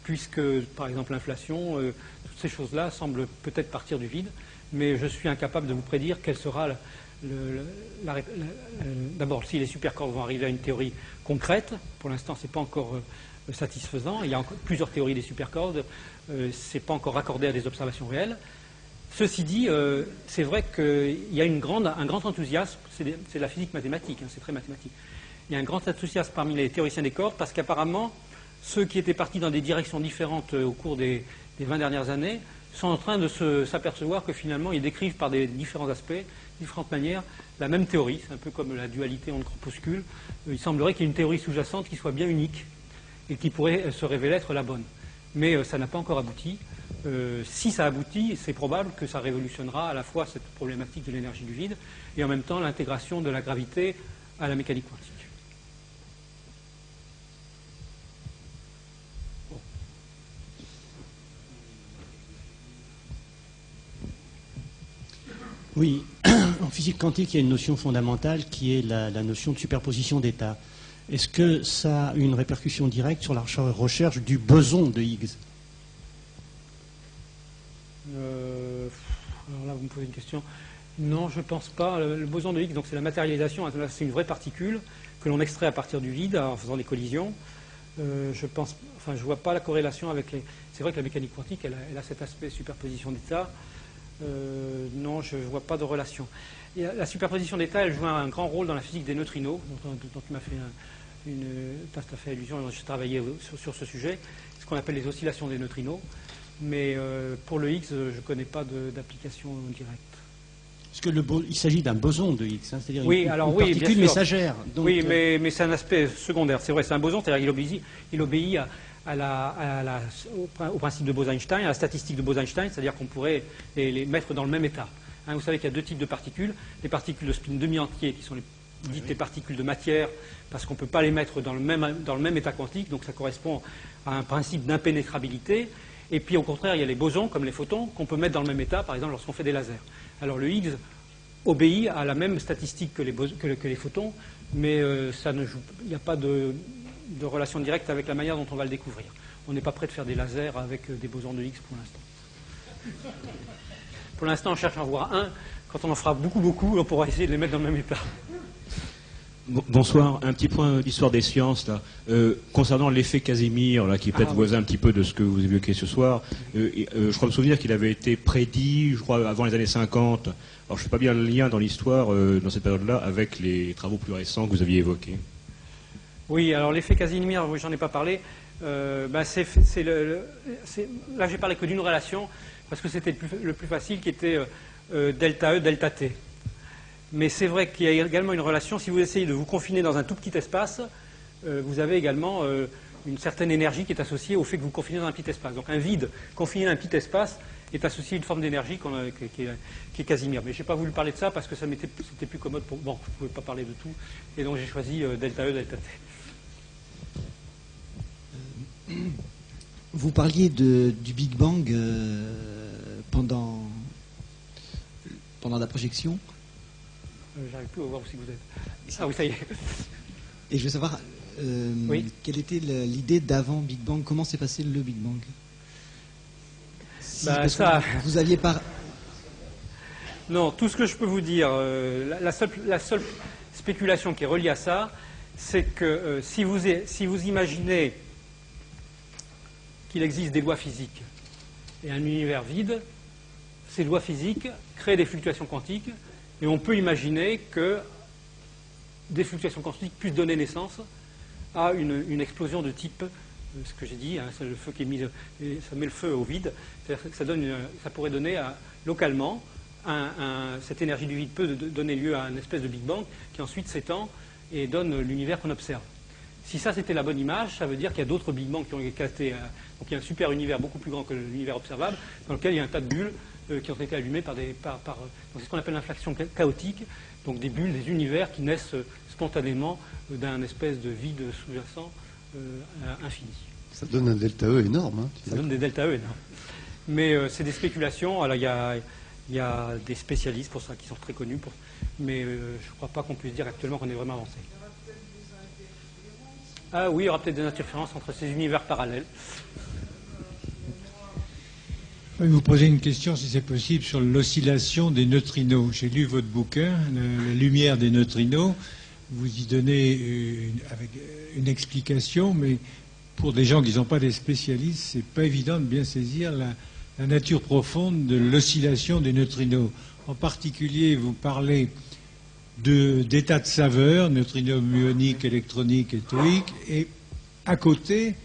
Speaker 2: puisque, par exemple, l'inflation, toutes ces choses-là semblent peut-être partir du vide, mais je suis incapable de vous prédire quelle sera d'abord, si les supercordes vont arriver à une théorie concrète. Pour l'instant, ce n'est pas encore satisfaisant. Il y a encore plusieurs théories des supercordes. Ce n'est pas encore raccordé à des observations réelles. Ceci dit, c'est vrai qu'il y a un grand enthousiasme. C'est de la physique mathématique, hein, c'est très mathématique. Il y a un grand enthousiasme parmi les théoriciens des cordes parce qu'apparemment, ceux qui étaient partis dans des directions différentes au cours des 20 dernières années sont en train de s'apercevoir que finalement, ils décrivent par des différents aspects, différentes manières, la même théorie. C'est un peu comme la dualité onde-corpuscule. Il semblerait qu'il y ait une théorie sous-jacente qui soit bien unique et qui pourrait se révéler être la bonne. Mais ça n'a pas encore abouti. Si ça aboutit, c'est probable que ça révolutionnera à la fois cette problématique de l'énergie du vide et en même temps l'intégration de la gravité à la mécanique quantique.
Speaker 8: Oui, en physique quantique, il y a une notion fondamentale qui est la notion de superposition d'états. Est-ce que ça a une répercussion directe sur la recherche du boson de Higgs?
Speaker 2: Alors là, vous me posez une question. Non, je ne pense pas. Le boson de Higgs, donc c'est la matérialisation, c'est une vraie particule que l'on extrait à partir du vide en faisant des collisions. Je vois pas la corrélation avec les... C'est vrai que la mécanique quantique, elle a cet aspect superposition d'états. Non, je ne vois pas de relation. Et la superposition d'états, elle joue un grand rôle dans la physique des neutrinos, dont tu m'as fait fait allusion, j'ai travaillé sur ce sujet, ce qu'on appelle les oscillations des neutrinos. Mais pour le Higgs, je ne connais pas d'application directe.
Speaker 8: Parce que il s'agit d'un boson de Higgs, hein, c'est-à-dire
Speaker 2: une
Speaker 8: particule messagère. Donc,
Speaker 2: oui, mais c'est un aspect secondaire. C'est vrai, c'est un boson, c'est-à-dire qu'il obéit au principe de Bose-Einstein, à la statistique de Bose-Einstein, c'est-à-dire qu'on pourrait les mettre dans le même état. Hein, vous savez qu'il y a deux types de particules. Les particules de spin demi-entier, qui sont les particules de matière, parce qu'on ne peut pas les mettre dans le même état quantique, donc ça correspond à un principe d'impénétrabilité. Et puis au contraire, il y a les bosons, comme les photons, qu'on peut mettre dans le même état, par exemple lorsqu'on fait des lasers. Alors le Higgs obéit à la même statistique que les photons, mais il n'y a pas de relation directe avec la manière dont on va le découvrir. On n'est pas prêt de faire des lasers avec des bosons de Higgs pour l'instant. Pour l'instant, on cherche à en voir un. Quand on en fera beaucoup, on pourra essayer de les mettre dans le même état.
Speaker 9: Bonsoir, un petit point d'histoire des sciences là. Concernant l'effet Casimir, là, qui est peut-être voisin un petit peu de ce que vous évoquez ce soir, je crois me souvenir qu'il avait été prédit, je crois, avant les années 50. Alors je ne sais pas bien le lien dans l'histoire, dans cette période-là, avec les travaux plus récents que vous aviez évoqués. Oui, alors l'effet Casimir, j'en ai pas parlé. Là, j'ai parlé que d'une relation, parce que c'était le plus facile, qui était delta E, delta T. Mais c'est vrai qu'il y a également une relation. Si vous essayez de vous confiner dans un tout petit espace, vous avez également une certaine énergie qui est associée au fait que vous confinez dans un petit espace. Donc un vide confiné dans un petit espace est associé à une forme d'énergie qui est Casimir. Mais je n'ai pas voulu parler de ça parce que c'était plus commode pour... Bon, je ne pouvais pas parler de tout. Et donc j'ai choisi delta E, delta T.
Speaker 10: Vous parliez du Big Bang pendant la projection.
Speaker 2: J'arrive plus à voir où c'est que vous êtes. Ah oui, ça y est.
Speaker 10: Et je veux savoir, quelle était l'idée d'avant Big Bang? Comment s'est passé le Big Bang? Vous aviez pas...
Speaker 2: Non, tout ce que je peux vous dire, la seule spéculation qui est reliée à ça, c'est que si vous imaginez qu'il existe des lois physiques et un univers vide, ces lois physiques créent des fluctuations quantiques. Et on peut imaginer que des fluctuations quantiques puissent donner naissance à une explosion de type ce que j'ai dit, hein, c'est le feu qui est mis, ça met le feu au vide. C'est-à-dire que ça pourrait donner localement, cette énergie du vide peut donner lieu à une espèce de Big Bang qui ensuite s'étend et donne l'univers qu'on observe. Si ça c'était la bonne image, ça veut dire qu'il y a d'autres Big Bang qui ont éclaté. Donc il y a un super univers beaucoup plus grand que l'univers observable, dans lequel il y a un tas de bulles qui ont été allumées par c'est ce qu'on appelle l'inflation chaotique, donc des bulles, des univers qui naissent spontanément d'un espèce de vide sous-jacent infini.
Speaker 1: Ça donne un delta E énorme. Hein,
Speaker 2: ça donne des delta E énormes. Mais c'est des spéculations. Alors il y a des spécialistes pour ça qui sont très connus, mais je ne crois pas qu'on puisse dire actuellement qu'on est vraiment avancé. Ah oui, il y aura peut-être des interférences entre ces univers parallèles.
Speaker 11: Je vais vous poser une question, si c'est possible, sur l'oscillation des neutrinos. J'ai lu votre bouquin, La lumière des neutrinos. Vous y donnez avec une explication, mais pour des gens qui ne sont pas des spécialistes, c'est pas évident de bien saisir la nature profonde de l'oscillation des neutrinos. En particulier, vous parlez d'états de saveur, neutrinos muoniques, électroniques et théiques, et à côté,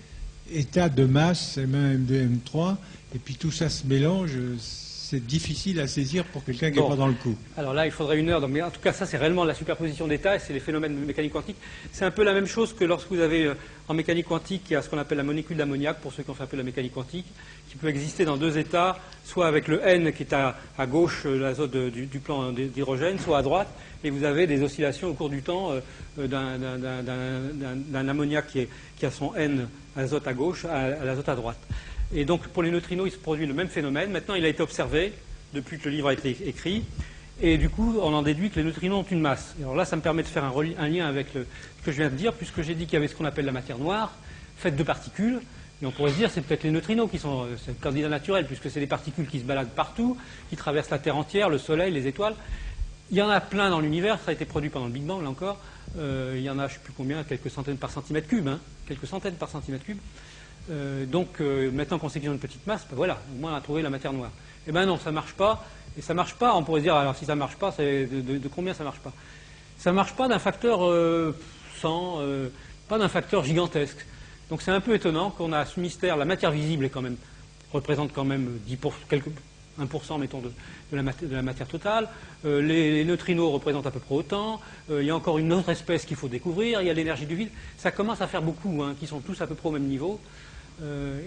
Speaker 11: état de masse, M1, M2, M3, et puis tout ça se mélange, c'est difficile à saisir pour quelqu'un qui n'est pas dans le coup.
Speaker 2: Alors là, il faudrait 1 heure, mais en tout cas, ça c'est réellement la superposition d'états, et c'est les phénomènes de mécanique quantique. C'est un peu la même chose que lorsque vous avez en mécanique quantique, il y a ce qu'on appelle la molécule d'ammoniac, pour ceux qui ont fait un peu la mécanique quantique, qui peut exister dans 2 états, soit avec le N qui est à gauche, l'azote du plan d'hydrogène, soit à droite, et vous avez des oscillations au cours du temps d'un ammoniac qui a son N azote à gauche à l'azote à droite. Et donc pour les neutrinos, il se produit le même phénomène. Maintenant, il a été observé depuis que le livre a été écrit, et du coup, on en déduit que les neutrinos ont une masse. Et alors là, ça me permet de faire un lien avec ce que je viens de dire, puisque j'ai dit qu'il y avait ce qu'on appelle la matière noire, faite de particules. Et on pourrait se dire c'est peut-être les neutrinos qui sont c'est le candidat naturel, puisque c'est des particules qui se baladent partout, qui traversent la Terre entière, le Soleil, les étoiles. Il y en a plein dans l'univers, ça a été produit pendant le Big Bang, là encore. Il y en a, je ne sais plus combien, quelques centaines par centimètre cube, quelques centaines par centimètre cube. Donc maintenant qu'on sait qu'ils ont une petite masse, ben voilà, au moins on a trouvé la matière noire. Eh bien non, ça ne marche pas. Et ça ne marche pas, on pourrait se dire, alors si ça ne marche pas, c'est de combien ça ne marche pas? Ça ne marche pas d'un facteur 100, pas d'un facteur gigantesque. Donc c'est un peu étonnant qu'on a ce mystère, la matière visible représente quand même 1%, mettons, de la matière totale. Les neutrinos représentent à peu près autant. Il y a encore une autre espèce qu'il faut découvrir. Il y a l'énergie du vide. Ça commence à faire beaucoup, qui sont tous à peu près au même niveau.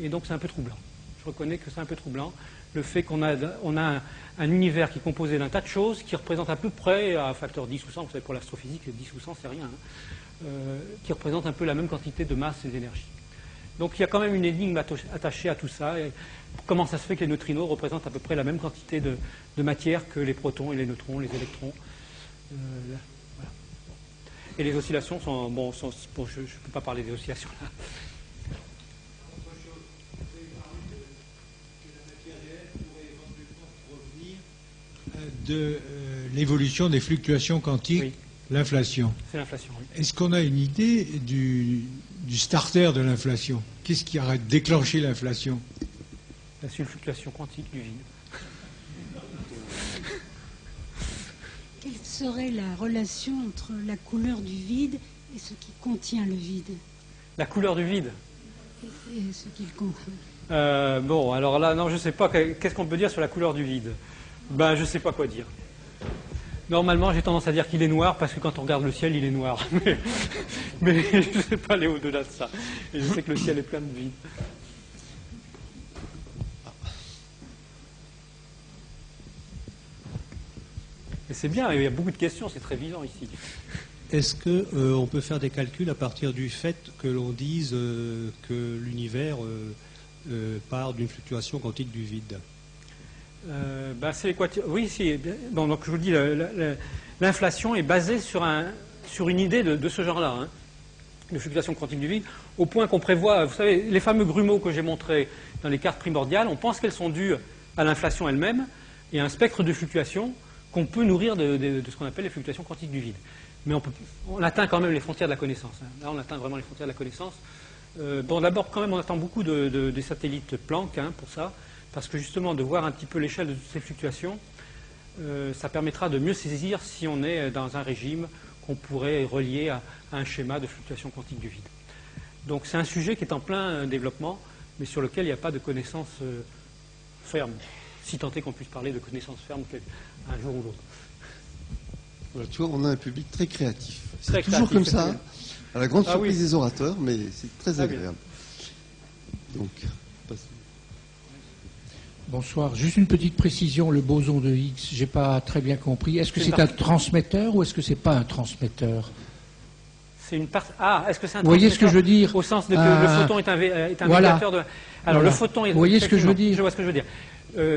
Speaker 2: Et donc c'est un peu troublant. Je reconnais que c'est un peu troublant. Le fait qu'on a un univers qui est composé d'un tas de choses qui représente à peu près, à facteur 10 ou 100, vous savez pour l'astrophysique, 10 ou 100 c'est rien, qui représente un peu la même quantité de masse et d'énergie. Donc il y a quand même une énigme attachée à tout ça. Et comment ça se fait que les neutrinos représentent à peu près la même quantité de matière que les protons et les neutrons, les électrons. Voilà. Et les oscillations sont... Bon, je ne peux pas parler des oscillations là.
Speaker 11: De l'évolution des fluctuations quantiques, oui. L'inflation.
Speaker 2: C'est l'inflation, oui.
Speaker 11: Est-ce qu'on a une idée du starter de l'inflation? Qu'est-ce qui aurait déclenché l'inflation?
Speaker 2: C'est une fluctuation quantique du vide.
Speaker 12: Quelle serait la relation entre la couleur du vide et ce qui contient le vide?
Speaker 2: La couleur du vide?
Speaker 12: Et ce qu'il contient.
Speaker 2: Bon, alors là, non, je ne sais pas. Qu'est-ce qu'on peut dire sur la couleur du vide? Ben, je ne sais pas quoi dire. Normalement, j'ai tendance à dire qu'il est noir, parce que quand on regarde le ciel, il est noir. Mais je ne sais pas aller au-delà de ça. Et je sais que le ciel est plein de vide. Et c'est bien, il y a beaucoup de questions, c'est très vivant ici.
Speaker 8: Est-ce qu'on peut faire des calculs à partir du fait que l'on dise que l'univers part d'une fluctuation quantique du vide?
Speaker 2: C'est l'équation. Oui, si. Bon, donc je vous dis, l'inflation est basée sur une idée de ce genre-là, de fluctuation quantique du vide, au point qu'on prévoit, vous savez, les fameux grumeaux que j'ai montrés dans les cartes primordiales, on pense qu'elles sont dues à l'inflation elle-même et à un spectre de fluctuation qu'on peut nourrir de ce qu'on appelle les fluctuations quantiques du vide. Mais on atteint quand même les frontières de la connaissance. Là, on atteint vraiment les frontières de la connaissance. Bon, d'abord, quand même, on attend beaucoup des satellites Planck pour ça. Parce que justement, de voir un petit peu l'échelle de toutes ces fluctuations, ça permettra de mieux saisir si on est dans un régime qu'on pourrait relier à un schéma de fluctuation quantique du vide. Donc c'est un sujet qui est en plein développement, mais sur lequel il n'y a pas de connaissances fermes, si tant est qu'on puisse parler de connaissances fermes un jour ou l'autre.
Speaker 1: Voilà, tu vois, on a un public très créatif. C'est
Speaker 2: Très
Speaker 1: toujours
Speaker 2: créatif,
Speaker 1: comme ça, à la grande surprise
Speaker 2: oui.
Speaker 1: des orateurs, mais c'est très
Speaker 2: Ah,
Speaker 1: agréable. Donc,
Speaker 13: Bonsoir. Juste une petite précision, le boson de Higgs, j'ai pas très bien compris. Est-ce que c'est un transmetteur ou est-ce que c'est pas un transmetteur?
Speaker 2: C'est une part. Ah, est-ce que c'est un
Speaker 13: Vous voyez ce que je veux dire?
Speaker 2: Au sens de que le photon est un
Speaker 13: voilà.
Speaker 2: médiateur de. Alors
Speaker 13: Voilà.
Speaker 2: le photon est.
Speaker 13: Vous voyez ce que je veux dire?
Speaker 2: Je vois ce que je veux dire.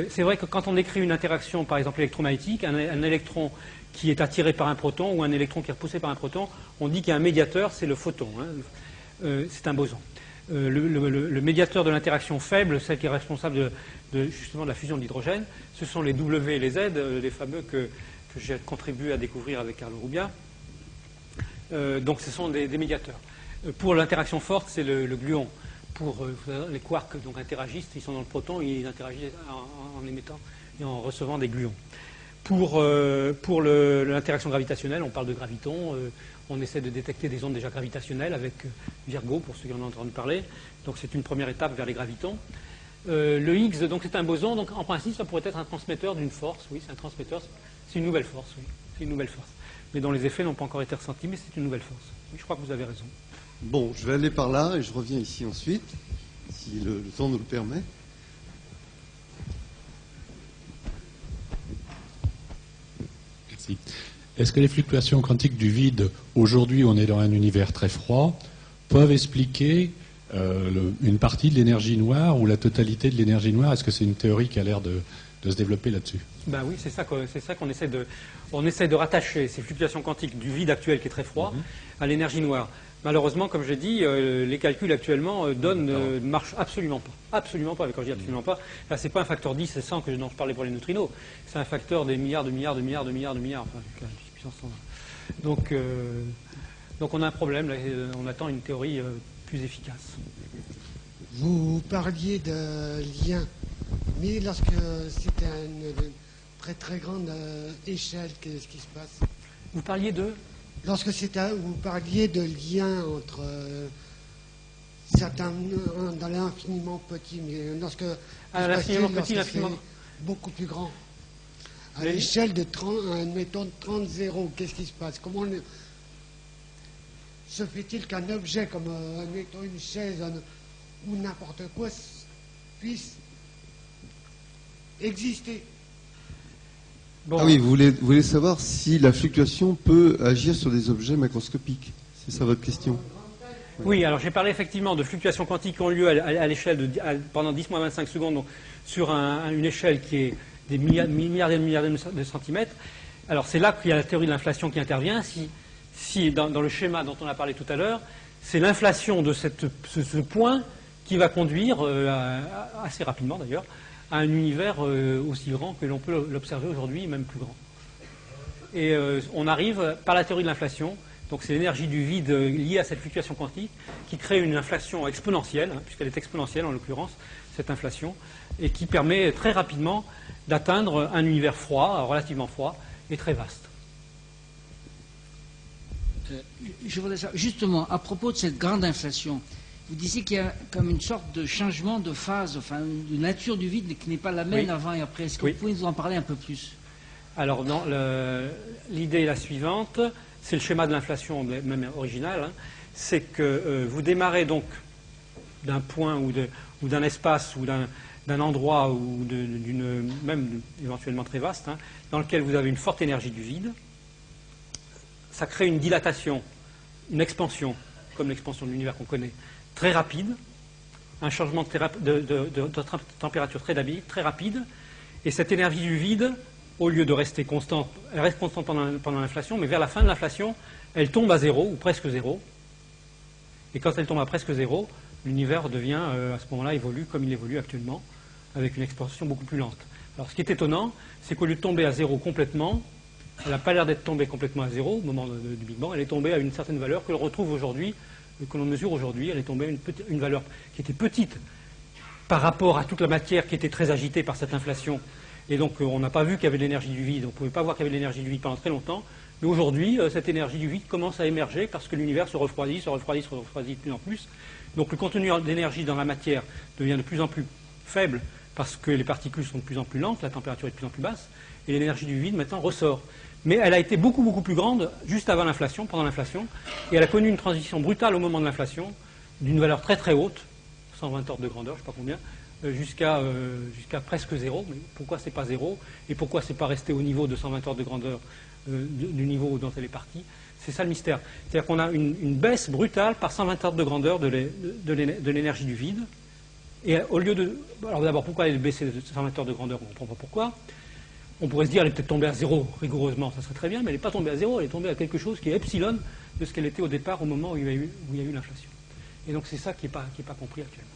Speaker 2: C'est vrai que quand on décrit une interaction, par exemple électromagnétique, un électron qui est attiré par un proton ou un électron qui est repoussé par un proton, on dit qu'il y a un médiateur, c'est le photon. Hein. C'est un boson. Le médiateur de l'interaction faible, celle qui est responsable justement de la fusion d'hydrogène, ce sont les W et les Z, les fameux que j'ai contribué à découvrir avec Carlo Rubbia. Donc ce sont des médiateurs. Pour l'interaction forte, c'est le gluon. Pour les quarks donc interagissent, ils sont dans le proton, ils interagissent en émettant et en recevant des gluons. Pour l'interaction gravitationnelle, on parle de gravitons. On essaie de détecter des ondes déjà gravitationnelles avec Virgo, pour ceux qui en ont entendu parler. Donc c'est une première étape vers les gravitons. Le Higgs, donc c'est un boson. Donc en principe, ça pourrait être un transmetteur d'une force. Oui, c'est un transmetteur. C'est une nouvelle force. Oui, c'est une nouvelle force. Mais dont les effets n'ont pas encore été ressentis, mais c'est une nouvelle force. Oui, je crois que vous avez raison.
Speaker 1: bon, je vais aller par là et je reviens ici ensuite, si le temps nous le permet.
Speaker 14: Merci. Est-ce que les fluctuations quantiques du vide, aujourd'hui on est dans un univers très froid, peuvent expliquer une partie de l'énergie noire ou la totalité de l'énergie noire? Est-ce que c'est une théorie qui a l'air de se développer là-dessus?
Speaker 2: Ben oui, c'est ça qu'on essaie de... On essaie de rattacher ces fluctuations quantiques du vide actuel qui est très froid à l'énergie noire. Malheureusement, comme j'ai dit, les calculs actuellement ne marchent absolument pas. Absolument pas. Quand je dis absolument pas, là, c'est pas un facteur 10 et 100 dont je parlais pour les neutrinos. C'est un facteur des milliards de milliards de milliards de milliards de milliards. Enfin, puissance 100. Donc on a un problème. Là, on attend une théorie plus efficace.
Speaker 15: Vous parliez de lien, mais lorsque c'est à une très très grande échelle, qu'est-ce qui se passe?
Speaker 2: Vous parliez de?
Speaker 15: Lorsque vous parliez de lien entre certains dans l'infiniment petit, mais lorsque
Speaker 2: l'infiniment petit, l'infiniment
Speaker 15: beaucoup plus grand, à l'échelle de 30, mettons 30 zéros, qu'est-ce qui se passe? Comment se fait-il qu'un objet comme mettons une chaise ou n'importe quoi puisse exister?
Speaker 1: Bon. Ah oui, vous voulez savoir si la fluctuation peut agir sur des objets macroscopiques. C'est ça votre question?
Speaker 2: Oui, alors j'ai parlé effectivement de fluctuations quantiques qui ont lieu à l'échelle pendant 10-25 secondes, donc sur une échelle qui est des milliards et milliards de centimètres. Alors c'est là qu'il y a la théorie de l'inflation qui intervient. Si dans le schéma dont on a parlé tout à l'heure, c'est l'inflation de ce point qui va conduire, assez rapidement d'ailleurs, à un univers aussi grand que l'on peut l'observer aujourd'hui, même plus grand. Et on arrive par la théorie de l'inflation, donc c'est l'énergie du vide liée à cette fluctuation quantique, qui crée une inflation exponentielle, puisqu'elle est exponentielle en l'occurrence, cette inflation, et qui permet très rapidement d'atteindre un univers froid, relativement froid, et très vaste.
Speaker 16: Je voudrais savoir, justement, à propos de cette grande inflation, vous disiez qu'il y a comme une sorte de changement de phase, enfin, de nature du vide qui n'est pas la même avant et après. Est-ce que vous pouvez nous en parler un peu plus?
Speaker 2: Alors, l'idée est la suivante, c'est le schéma de l'inflation même original, c'est que vous démarrez donc d'un point ou d'un espace ou d'un endroit ou même éventuellement très vaste, dans lequel vous avez une forte énergie du vide. Ça crée une dilatation, une expansion, comme l'expansion de l'univers qu'on connaît, très rapide, un changement de température très rapide, et cette énergie du vide, au lieu de rester constante, elle reste constante pendant l'inflation, mais vers la fin de l'inflation, elle tombe à zéro, ou presque zéro, et quand elle tombe à presque zéro, l'univers devient, à ce moment-là, évolue comme il évolue actuellement, avec une expansion beaucoup plus lente. Alors ce qui est étonnant, c'est qu'au lieu de tomber à zéro complètement, elle n'a pas l'air d'être tombée complètement à zéro au moment du Big Bang, elle est tombée à une certaine valeur que l'on retrouve aujourd'hui, que l'on mesure aujourd'hui, elle est tombée à une valeur qui était petite par rapport à toute la matière qui était très agitée par cette inflation. Et donc on n'a pas vu qu'il y avait de l'énergie du vide, on ne pouvait pas voir qu'il y avait de l'énergie du vide pendant très longtemps, Mais aujourd'hui, cette énergie du vide commence à émerger parce que l'univers se refroidit de plus en plus. Donc le contenu d'énergie dans la matière devient de plus en plus faible parce que les particules sont de plus en plus lentes, la température est de plus en plus basse, et l'énergie du vide maintenant ressort. Mais elle a été beaucoup, beaucoup plus grande juste avant l'inflation, pendant l'inflation, et elle a connu une transition brutale au moment de l'inflation, d'une valeur très très haute, 120 ordres de grandeur, je ne sais pas combien, jusqu'à presque zéro. Mais pourquoi c'est pas zéro, et pourquoi c'est pas resté au niveau de 120 ordres de grandeur du niveau dont elle est partie? C'est ça le mystère. C'est-à-dire qu'on a une baisse brutale par 120 ordres de grandeur de l'énergie du vide. Et au lieu de... Alors d'abord, pourquoi elle est baissée de 120 ordres de grandeur? On ne comprend pas pourquoi. On pourrait se dire qu'elle est peut-être tombée à zéro rigoureusement, ça serait très bien, mais elle n'est pas tombée à zéro, elle est tombée à quelque chose qui est epsilon de ce qu'elle était au départ au moment où il y a eu l'inflation. Et donc c'est ça qui n'est pas compris actuellement.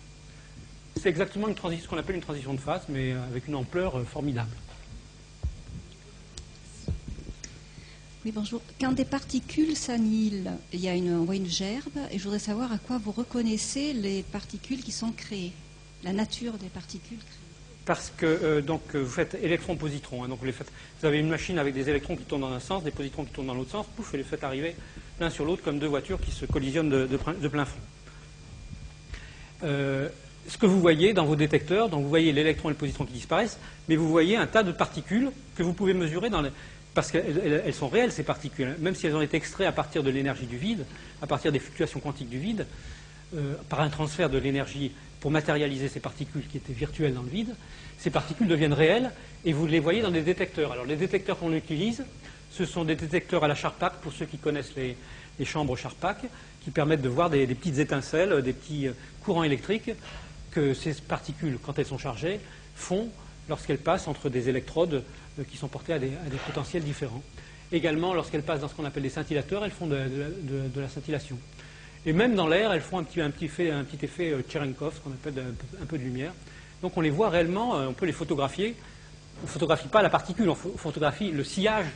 Speaker 2: C'est exactement ce qu'on appelle une transition de phase, mais avec une ampleur formidable.
Speaker 17: Oui, bonjour. Quand des particules s'annihilent, on voit une gerbe, et je voudrais savoir à quoi vous reconnaissez les particules qui sont créées, la nature des particules créées.
Speaker 2: Parce que vous faites électron-positron. Hein, donc vous avez une machine avec des électrons qui tournent dans un sens, des positrons qui tournent dans l'autre sens, pouf, et les faites arriver l'un sur l'autre comme deux voitures qui se collisionnent de plein fond. Ce que vous voyez dans vos détecteurs, donc vous voyez l'électron et le positron qui disparaissent, mais vous voyez un tas de particules que vous pouvez mesurer parce qu'elles sont réelles, ces particules, même si elles ont été extraites à partir de l'énergie du vide, à partir des fluctuations quantiques du vide, par un transfert de l'énergie pour matérialiser ces particules qui étaient virtuelles dans le vide. Ces particules deviennent réelles et vous les voyez dans des détecteurs. Alors les détecteurs qu'on utilise, ce sont des détecteurs à la Charpak, pour ceux qui connaissent les chambres Charpak, qui permettent de voir des petites étincelles, des petits courants électriques que ces particules, quand elles sont chargées, font lorsqu'elles passent entre des électrodes qui sont portées à des potentiels différents. Également, lorsqu'elles passent dans ce qu'on appelle des scintillateurs, elles font de la scintillation. Et même dans l'air, elles font un petit effet Cherenkov, ce qu'on appelle un peu de lumière. Donc on les voit réellement, on peut les photographier. On ne photographie pas la particule, on photographie le sillage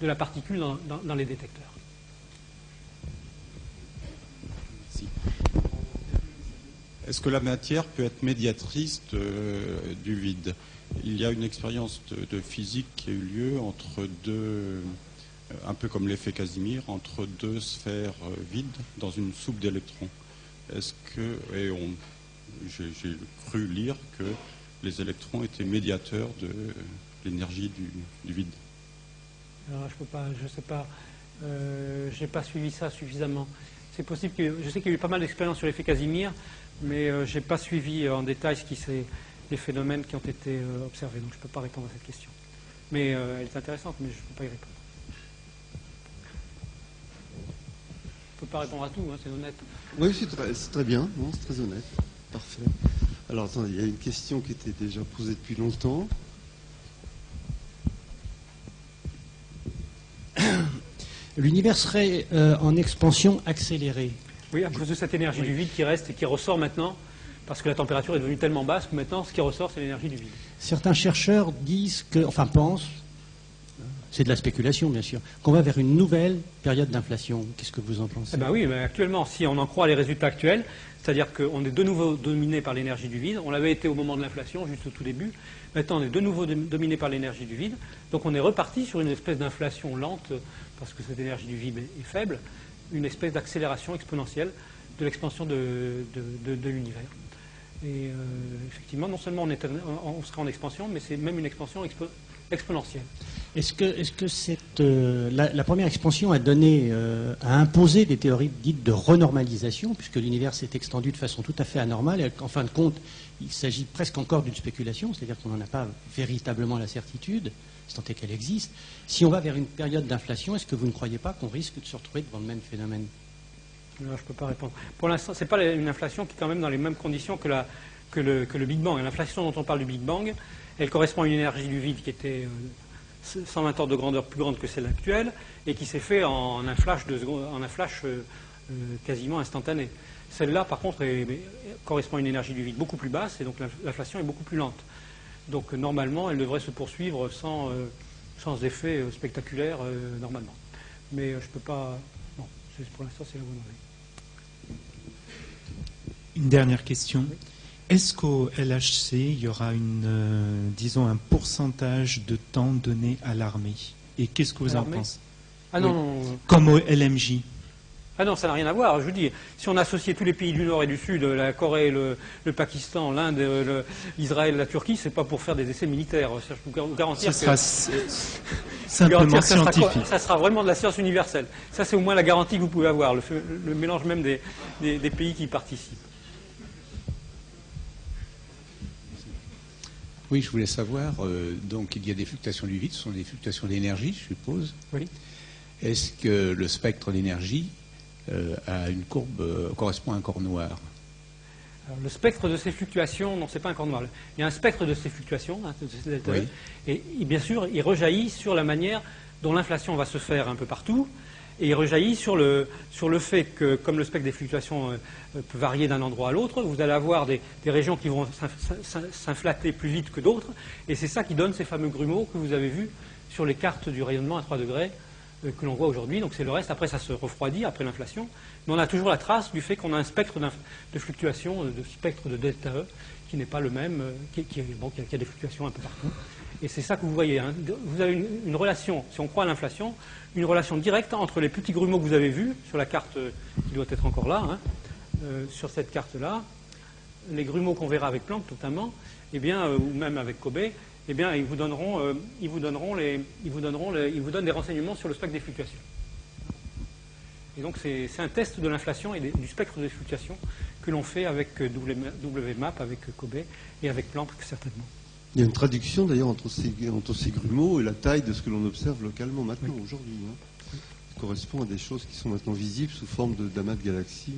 Speaker 2: de la particule dans les détecteurs.
Speaker 18: Merci. Est-ce que la matière peut être médiatrice du vide? Il y a une expérience de physique qui a eu lieu entre deux... un peu comme l'effet Casimir, entre deux sphères vides dans une soupe d'électrons. Est-ce que, j'ai cru lire que les électrons étaient médiateurs de l'énergie du vide?
Speaker 2: Alors, je sais pas, j'ai pas suivi ça suffisamment. C'est possible que, je sais qu'il y a eu pas mal d'expériences sur l'effet Casimir, mais j'ai pas suivi en détail les phénomènes qui ont été observés, donc je peux pas répondre à cette question. Mais elle est intéressante, mais je peux pas y répondre. Je ne peux pas répondre à tout, hein, c'est honnête.
Speaker 1: Oui, c'est très bien, non, c'est très honnête. Parfait. Alors, attendez, il y a une question qui était déjà posée depuis longtemps.
Speaker 8: L'univers serait en expansion accélérée.
Speaker 2: Oui, à cause de cette énergie du vide qui reste et qui ressort maintenant, parce que la température est devenue tellement basse que maintenant, ce qui ressort, c'est l'énergie du vide.
Speaker 8: Certains chercheurs disent pensent, c'est de la spéculation bien sûr, qu'on va vers une nouvelle période d'inflation. Qu'est-ce que vous en pensez?
Speaker 2: Oui, mais actuellement, si on en croit les résultats actuels, c'est-à-dire qu'on est de nouveau dominé par l'énergie du vide, on l'avait été au moment de l'inflation, juste au tout début, maintenant on est de nouveau dominé par l'énergie du vide, donc on est reparti sur une espèce d'inflation lente, parce que cette énergie du vide est faible, une espèce d'accélération exponentielle de l'expansion de l'univers. Et effectivement, non seulement on sera en expansion, mais c'est même une expansion exponentielle.
Speaker 8: Est-ce que la première expansion a imposé des théories dites de renormalisation, puisque l'univers s'est extendu de façon tout à fait anormale, et qu'en fin de compte, il s'agit presque encore d'une spéculation, c'est-à-dire qu'on n'en a pas véritablement la certitude, si tant est qu'elle existe. Si on va vers une période d'inflation, est-ce que vous ne croyez pas qu'on risque de se retrouver devant le même phénomène?
Speaker 2: Non, je ne peux pas répondre. Pour l'instant, ce n'est pas une inflation qui est quand même dans les mêmes conditions que le Big Bang. L'inflation dont on parle du Big Bang, elle correspond à une énergie du vide qui était 120 ordres de grandeur plus grande que celle actuelle et qui s'est fait en un flash quasiment instantané. Celle-là, par contre, correspond à une énergie du vide beaucoup plus basse et donc l'inflation est beaucoup plus lente. Donc normalement, elle devrait se poursuivre sans effet spectaculaire normalement. Mais je ne peux pas... Bon, pour l'instant, c'est la bonne oreille.
Speaker 3: Une dernière question.
Speaker 2: Oui.
Speaker 3: Est-ce qu'au LHC, il y aura un pourcentage de temps donné à l'armée? Et qu'est-ce que vous en pensez?
Speaker 2: Ah non.
Speaker 3: Comme au LMJ.
Speaker 2: Ah non, ça n'a rien à voir. Je vous dis, si on associait tous les pays du Nord et du Sud, la Corée, le Pakistan, l'Inde, l'Israël, la Turquie, c'est pas pour faire des essais militaires. Je peux vous garantir
Speaker 3: Ce sera simplement scientifique.
Speaker 2: Ça sera vraiment de la science universelle. Ça, c'est au moins la garantie que vous pouvez avoir, le mélange même des pays qui y participent.
Speaker 19: Oui, je voulais savoir, donc il y a des fluctuations du vide, ce sont des fluctuations d'énergie, je suppose.
Speaker 2: Oui.
Speaker 19: Est-ce que le spectre d'énergie a une courbe, correspond à un corps noir?
Speaker 2: Alors, le spectre de ces fluctuations, non, c'est pas un corps noir. Il y a un spectre de ces fluctuations, hein,
Speaker 19: oui.
Speaker 2: et bien sûr, il rejaillit sur la manière dont l'inflation va se faire un peu partout, et il rejaillit sur le fait que, comme le spectre des fluctuations peut varier d'un endroit à l'autre, vous allez avoir des régions qui vont s'inflater plus vite que d'autres, et c'est ça qui donne ces fameux grumeaux que vous avez vus sur les cartes du rayonnement à 3 degrés que l'on voit aujourd'hui. Donc c'est le reste, après ça se refroidit, après l'inflation, mais on a toujours la trace du fait qu'on a un spectre de fluctuation, de spectre de delta E, qui n'est pas le même, qui a des fluctuations un peu partout. Et c'est ça que vous voyez. Hein. Vous avez une relation, si on croit à l'inflation, une relation directe entre les petits grumeaux que vous avez vus sur la carte qui doit être encore là, hein, sur cette carte-là, les grumeaux qu'on verra avec Planck notamment, ou même avec Kobe, ils vous donnent des renseignements sur le spectre des fluctuations. Et donc c'est un test de l'inflation et du spectre des fluctuations que l'on fait avec WMAP, avec Kobe et avec Planck certainement.
Speaker 1: Il y a une traduction d'ailleurs entre ces grumeaux et la taille de ce que l'on observe localement maintenant, aujourd'hui. Hein. Ça correspond à des choses qui sont maintenant visibles sous forme d'amas de galaxies.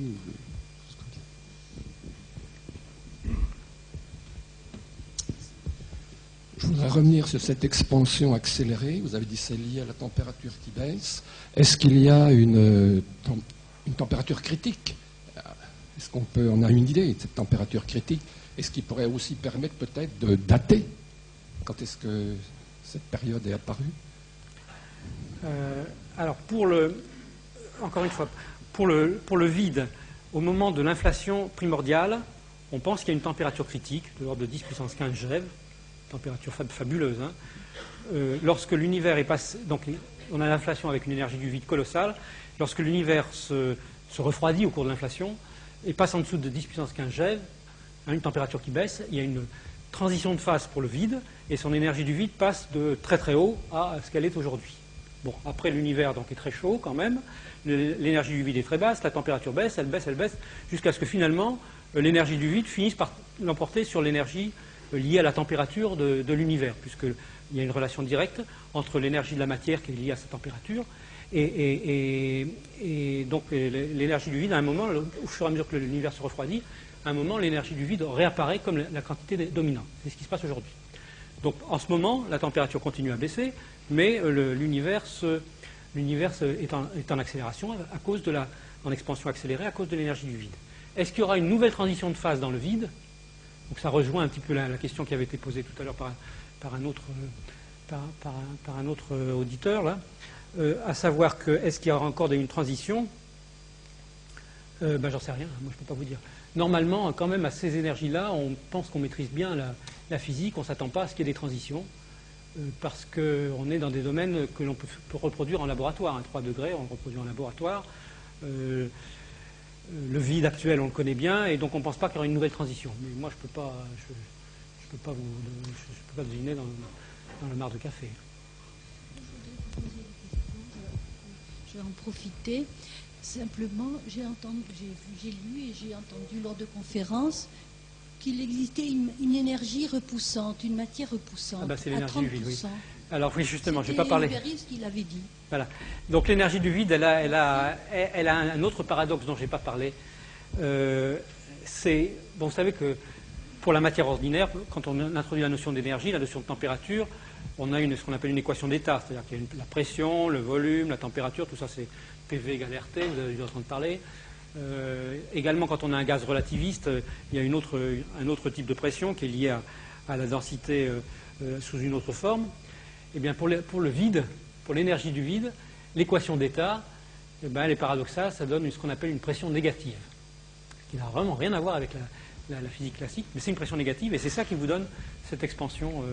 Speaker 13: Je voudrais revenir sur cette expansion accélérée. Vous avez dit que c'est lié à la température qui baisse. Est-ce qu'il y a une température critique? Est-ce qu'on a une idée de cette température critique? Est-ce qui pourrait aussi permettre peut-être de dater quand est-ce que cette période est apparue?
Speaker 2: Alors, encore une fois, pour le vide, au moment de l'inflation primordiale, on pense qu'il y a une température critique de l'ordre de 10 puissance 15 GeV, température fabuleuse. Hein. Lorsque l'univers est passé, donc on a l'inflation avec une énergie du vide colossale, lorsque l'univers se refroidit au cours de l'inflation et passe en dessous de 10 puissance 15 GeV, une température qui baisse, il y a une transition de phase pour le vide, et son énergie du vide passe de très très haut à ce qu'elle est aujourd'hui. Bon, après l'univers donc est très chaud quand même, l'énergie du vide est très basse, la température baisse, elle baisse, jusqu'à ce que finalement l'énergie du vide finisse par l'emporter sur l'énergie liée à la température de l'univers, puisqu'il y a une relation directe entre l'énergie de la matière qui est liée à sa température, et donc l'énergie du vide, à un moment, au fur et à mesure que l'univers se refroidit, à un moment, l'énergie du vide réapparaît comme la quantité dominante. C'est ce qui se passe aujourd'hui. Donc, en ce moment, la température continue à baisser, mais l'univers est en accélération en expansion accélérée à cause de l'énergie du vide. Est-ce qu'il y aura une nouvelle transition de phase dans le vide? Donc, ça rejoint un petit peu la question qui avait été posée tout à l'heure par un autre auditeur, là, à savoir que est-ce qu'il y aura encore une transition? J'en sais rien, moi je ne peux pas vous dire. Normalement, quand même, à ces énergies-là, on pense qu'on maîtrise bien la physique, on ne s'attend pas à ce qu'il y ait des transitions, parce qu'on est dans des domaines que l'on peut reproduire en laboratoire. 3 degrés, on le reproduit en laboratoire. Le vide actuel, on le connaît bien, et donc on ne pense pas qu'il y aura une nouvelle transition. Mais moi, je ne peux pas deviner dans le mar de café.
Speaker 12: Je vais en profiter. Simplement, j'ai lu et j'ai entendu lors de conférences qu'il existait une énergie repoussante, une matière repoussante.
Speaker 2: C'est l'énergie du vide, oui. Alors oui, justement, je ne vais pas parler.
Speaker 12: C'est ce qu'il avait dit.
Speaker 2: Voilà. Donc l'énergie du vide, elle a un autre paradoxe dont je n'ai pas parlé. Vous savez que pour la matière ordinaire, quand on introduit la notion d'énergie, la notion de température, on a ce qu'on appelle une équation d'état, c'est-à-dire qu'il y a la pression, le volume, la température, tout ça c'est PV égale RT, vous avez dû entendre parler. Également, quand on a un gaz relativiste, il y a un autre type de pression qui est lié à la densité sous une autre forme. Eh bien, pour le vide, pour l'énergie du vide, l'équation d'état, elle est paradoxale, ça donne ce qu'on appelle une pression négative, qui n'a vraiment rien à voir avec la physique classique, mais c'est une pression négative, et c'est ça qui vous donne cette expansion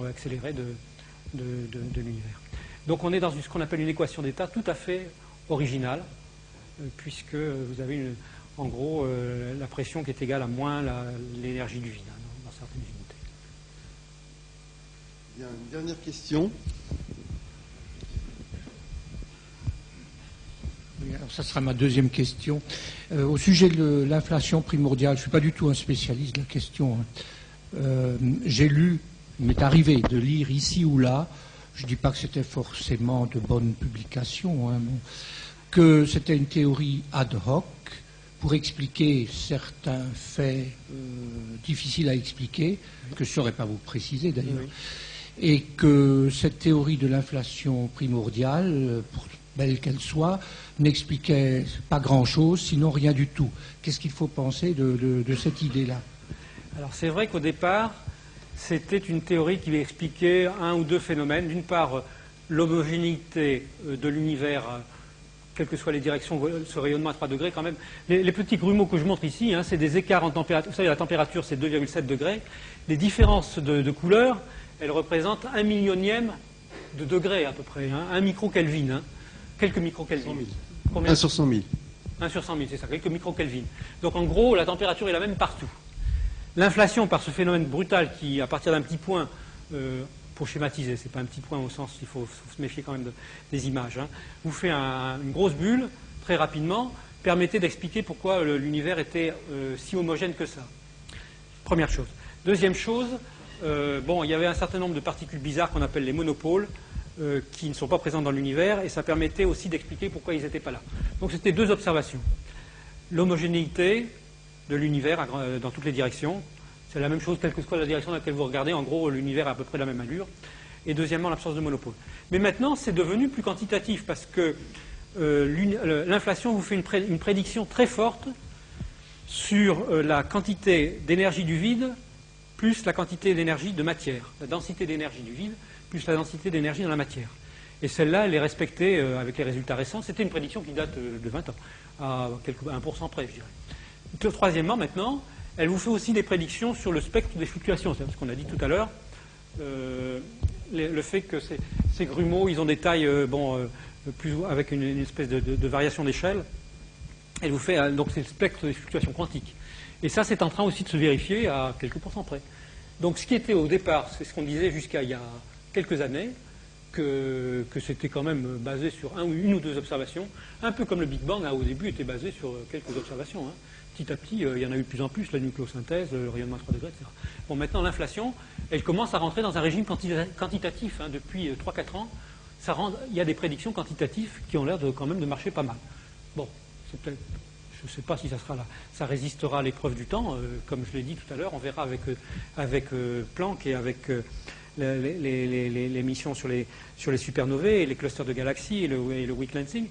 Speaker 2: accélérée de l'univers. Donc on est dans ce qu'on appelle une équation d'état tout à fait originale, puisque vous avez en gros la pression qui est égale à moins l'énergie du vide dans certaines unités.
Speaker 1: Il y a une dernière question.
Speaker 20: Oui, alors ça sera ma deuxième question. Au sujet de l'inflation primordiale, je ne suis pas du tout un spécialiste de la question. J'ai lu, il m'est arrivé de lire ici ou là, je ne dis pas que c'était forcément de bonnes publications, que c'était une théorie ad hoc pour expliquer certains faits difficiles à expliquer, que je ne saurais pas vous préciser d'ailleurs, et que cette théorie de l'inflation primordiale, belle qu'elle soit, n'expliquait pas grand-chose, sinon rien du tout. Qu'est-ce qu'il faut penser de cette idée-là?
Speaker 2: Alors c'est vrai qu'au départ, c'était une théorie qui expliquait un ou deux phénomènes. D'une part, l'homogénéité de l'univers, quelles que soient les directions, ce rayonnement à 3 degrés quand même. Les petits grumeaux que je montre ici, c'est des écarts en température. Vous savez, la température, c'est 2,7 degrés. Les différences de couleurs, elles représentent 1 millionième de degré à peu près, 1 micro-Kelvin, quelques micro-Kelvin.
Speaker 1: 1 sur 100 000.
Speaker 2: 1 sur 100 000, c'est ça, quelques micro-Kelvin. Donc en gros, la température est la même partout. L'inflation, par ce phénomène brutal qui, à partir d'un petit point, pour schématiser, c'est pas un petit point au sens, il faut se méfier quand même des images, vous fait une grosse bulle, très rapidement, permettait d'expliquer pourquoi l'univers était si homogène que ça. Première chose. Deuxième chose, il y avait un certain nombre de particules bizarres qu'on appelle les monopôles, qui ne sont pas présentes dans l'univers, et ça permettait aussi d'expliquer pourquoi ils n'étaient pas là. Donc c'était deux observations. L'homogénéité de l'univers dans toutes les directions, c'est la même chose quelle que soit la direction dans laquelle vous regardez, en gros l'univers a à peu près la même allure, et deuxièmement l'absence de monopôle. Mais maintenant c'est devenu plus quantitatif, parce que l'inflation vous fait une prédiction très forte sur la quantité d'énergie du vide plus la quantité d'énergie de matière, la densité d'énergie du vide plus la densité d'énergie dans la matière. Et celle-là, elle est respectée avec les résultats récents. C'était une prédiction qui date de 20 ans, à 1% près, je dirais. Troisièmement, maintenant, elle vous fait aussi des prédictions sur le spectre des fluctuations. C'est ce qu'on a dit tout à l'heure. Le fait que ces grumeaux, ils ont des tailles avec une espèce de variation d'échelle. Elle vous fait donc c'est le spectre des fluctuations quantiques. Et ça, c'est en train aussi de se vérifier à quelques pourcents près. Donc ce qui était au départ, c'est ce qu'on disait jusqu'à il y a quelques années, que c'était quand même basé sur une ou deux observations, un peu comme le Big Bang au début était basé sur quelques observations. Petit à petit, il y en a eu de plus en plus, la nucléosynthèse, le rayonnement à 3 degrés, etc. Bon, maintenant, l'inflation, elle commence à rentrer dans un régime quantitatif. Depuis 3-4 ans, il y a des prédictions quantitatives qui ont l'air quand même de marcher pas mal. Bon, c'est peut-être... Je ne sais pas si ça résistera à l'épreuve du temps. Comme je l'ai dit tout à l'heure, on verra avec Planck et avec les missions sur les supernovae et les clusters de galaxies et le weak lensing.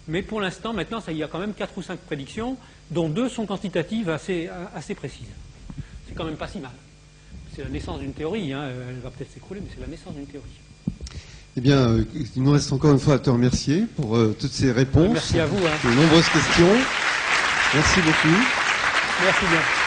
Speaker 2: Mais pour l'instant, maintenant, il y a quand même 4 ou 5 prédictions, dont 2 sont quantitatives assez précises. C'est quand même pas si mal. C'est la naissance d'une théorie. Elle va peut-être s'écrouler, mais c'est la naissance d'une théorie.
Speaker 1: Eh bien, il nous reste encore une fois à te remercier pour toutes ces réponses.
Speaker 2: Merci à vous.
Speaker 1: De nombreuses questions. Merci beaucoup.
Speaker 2: Merci bien.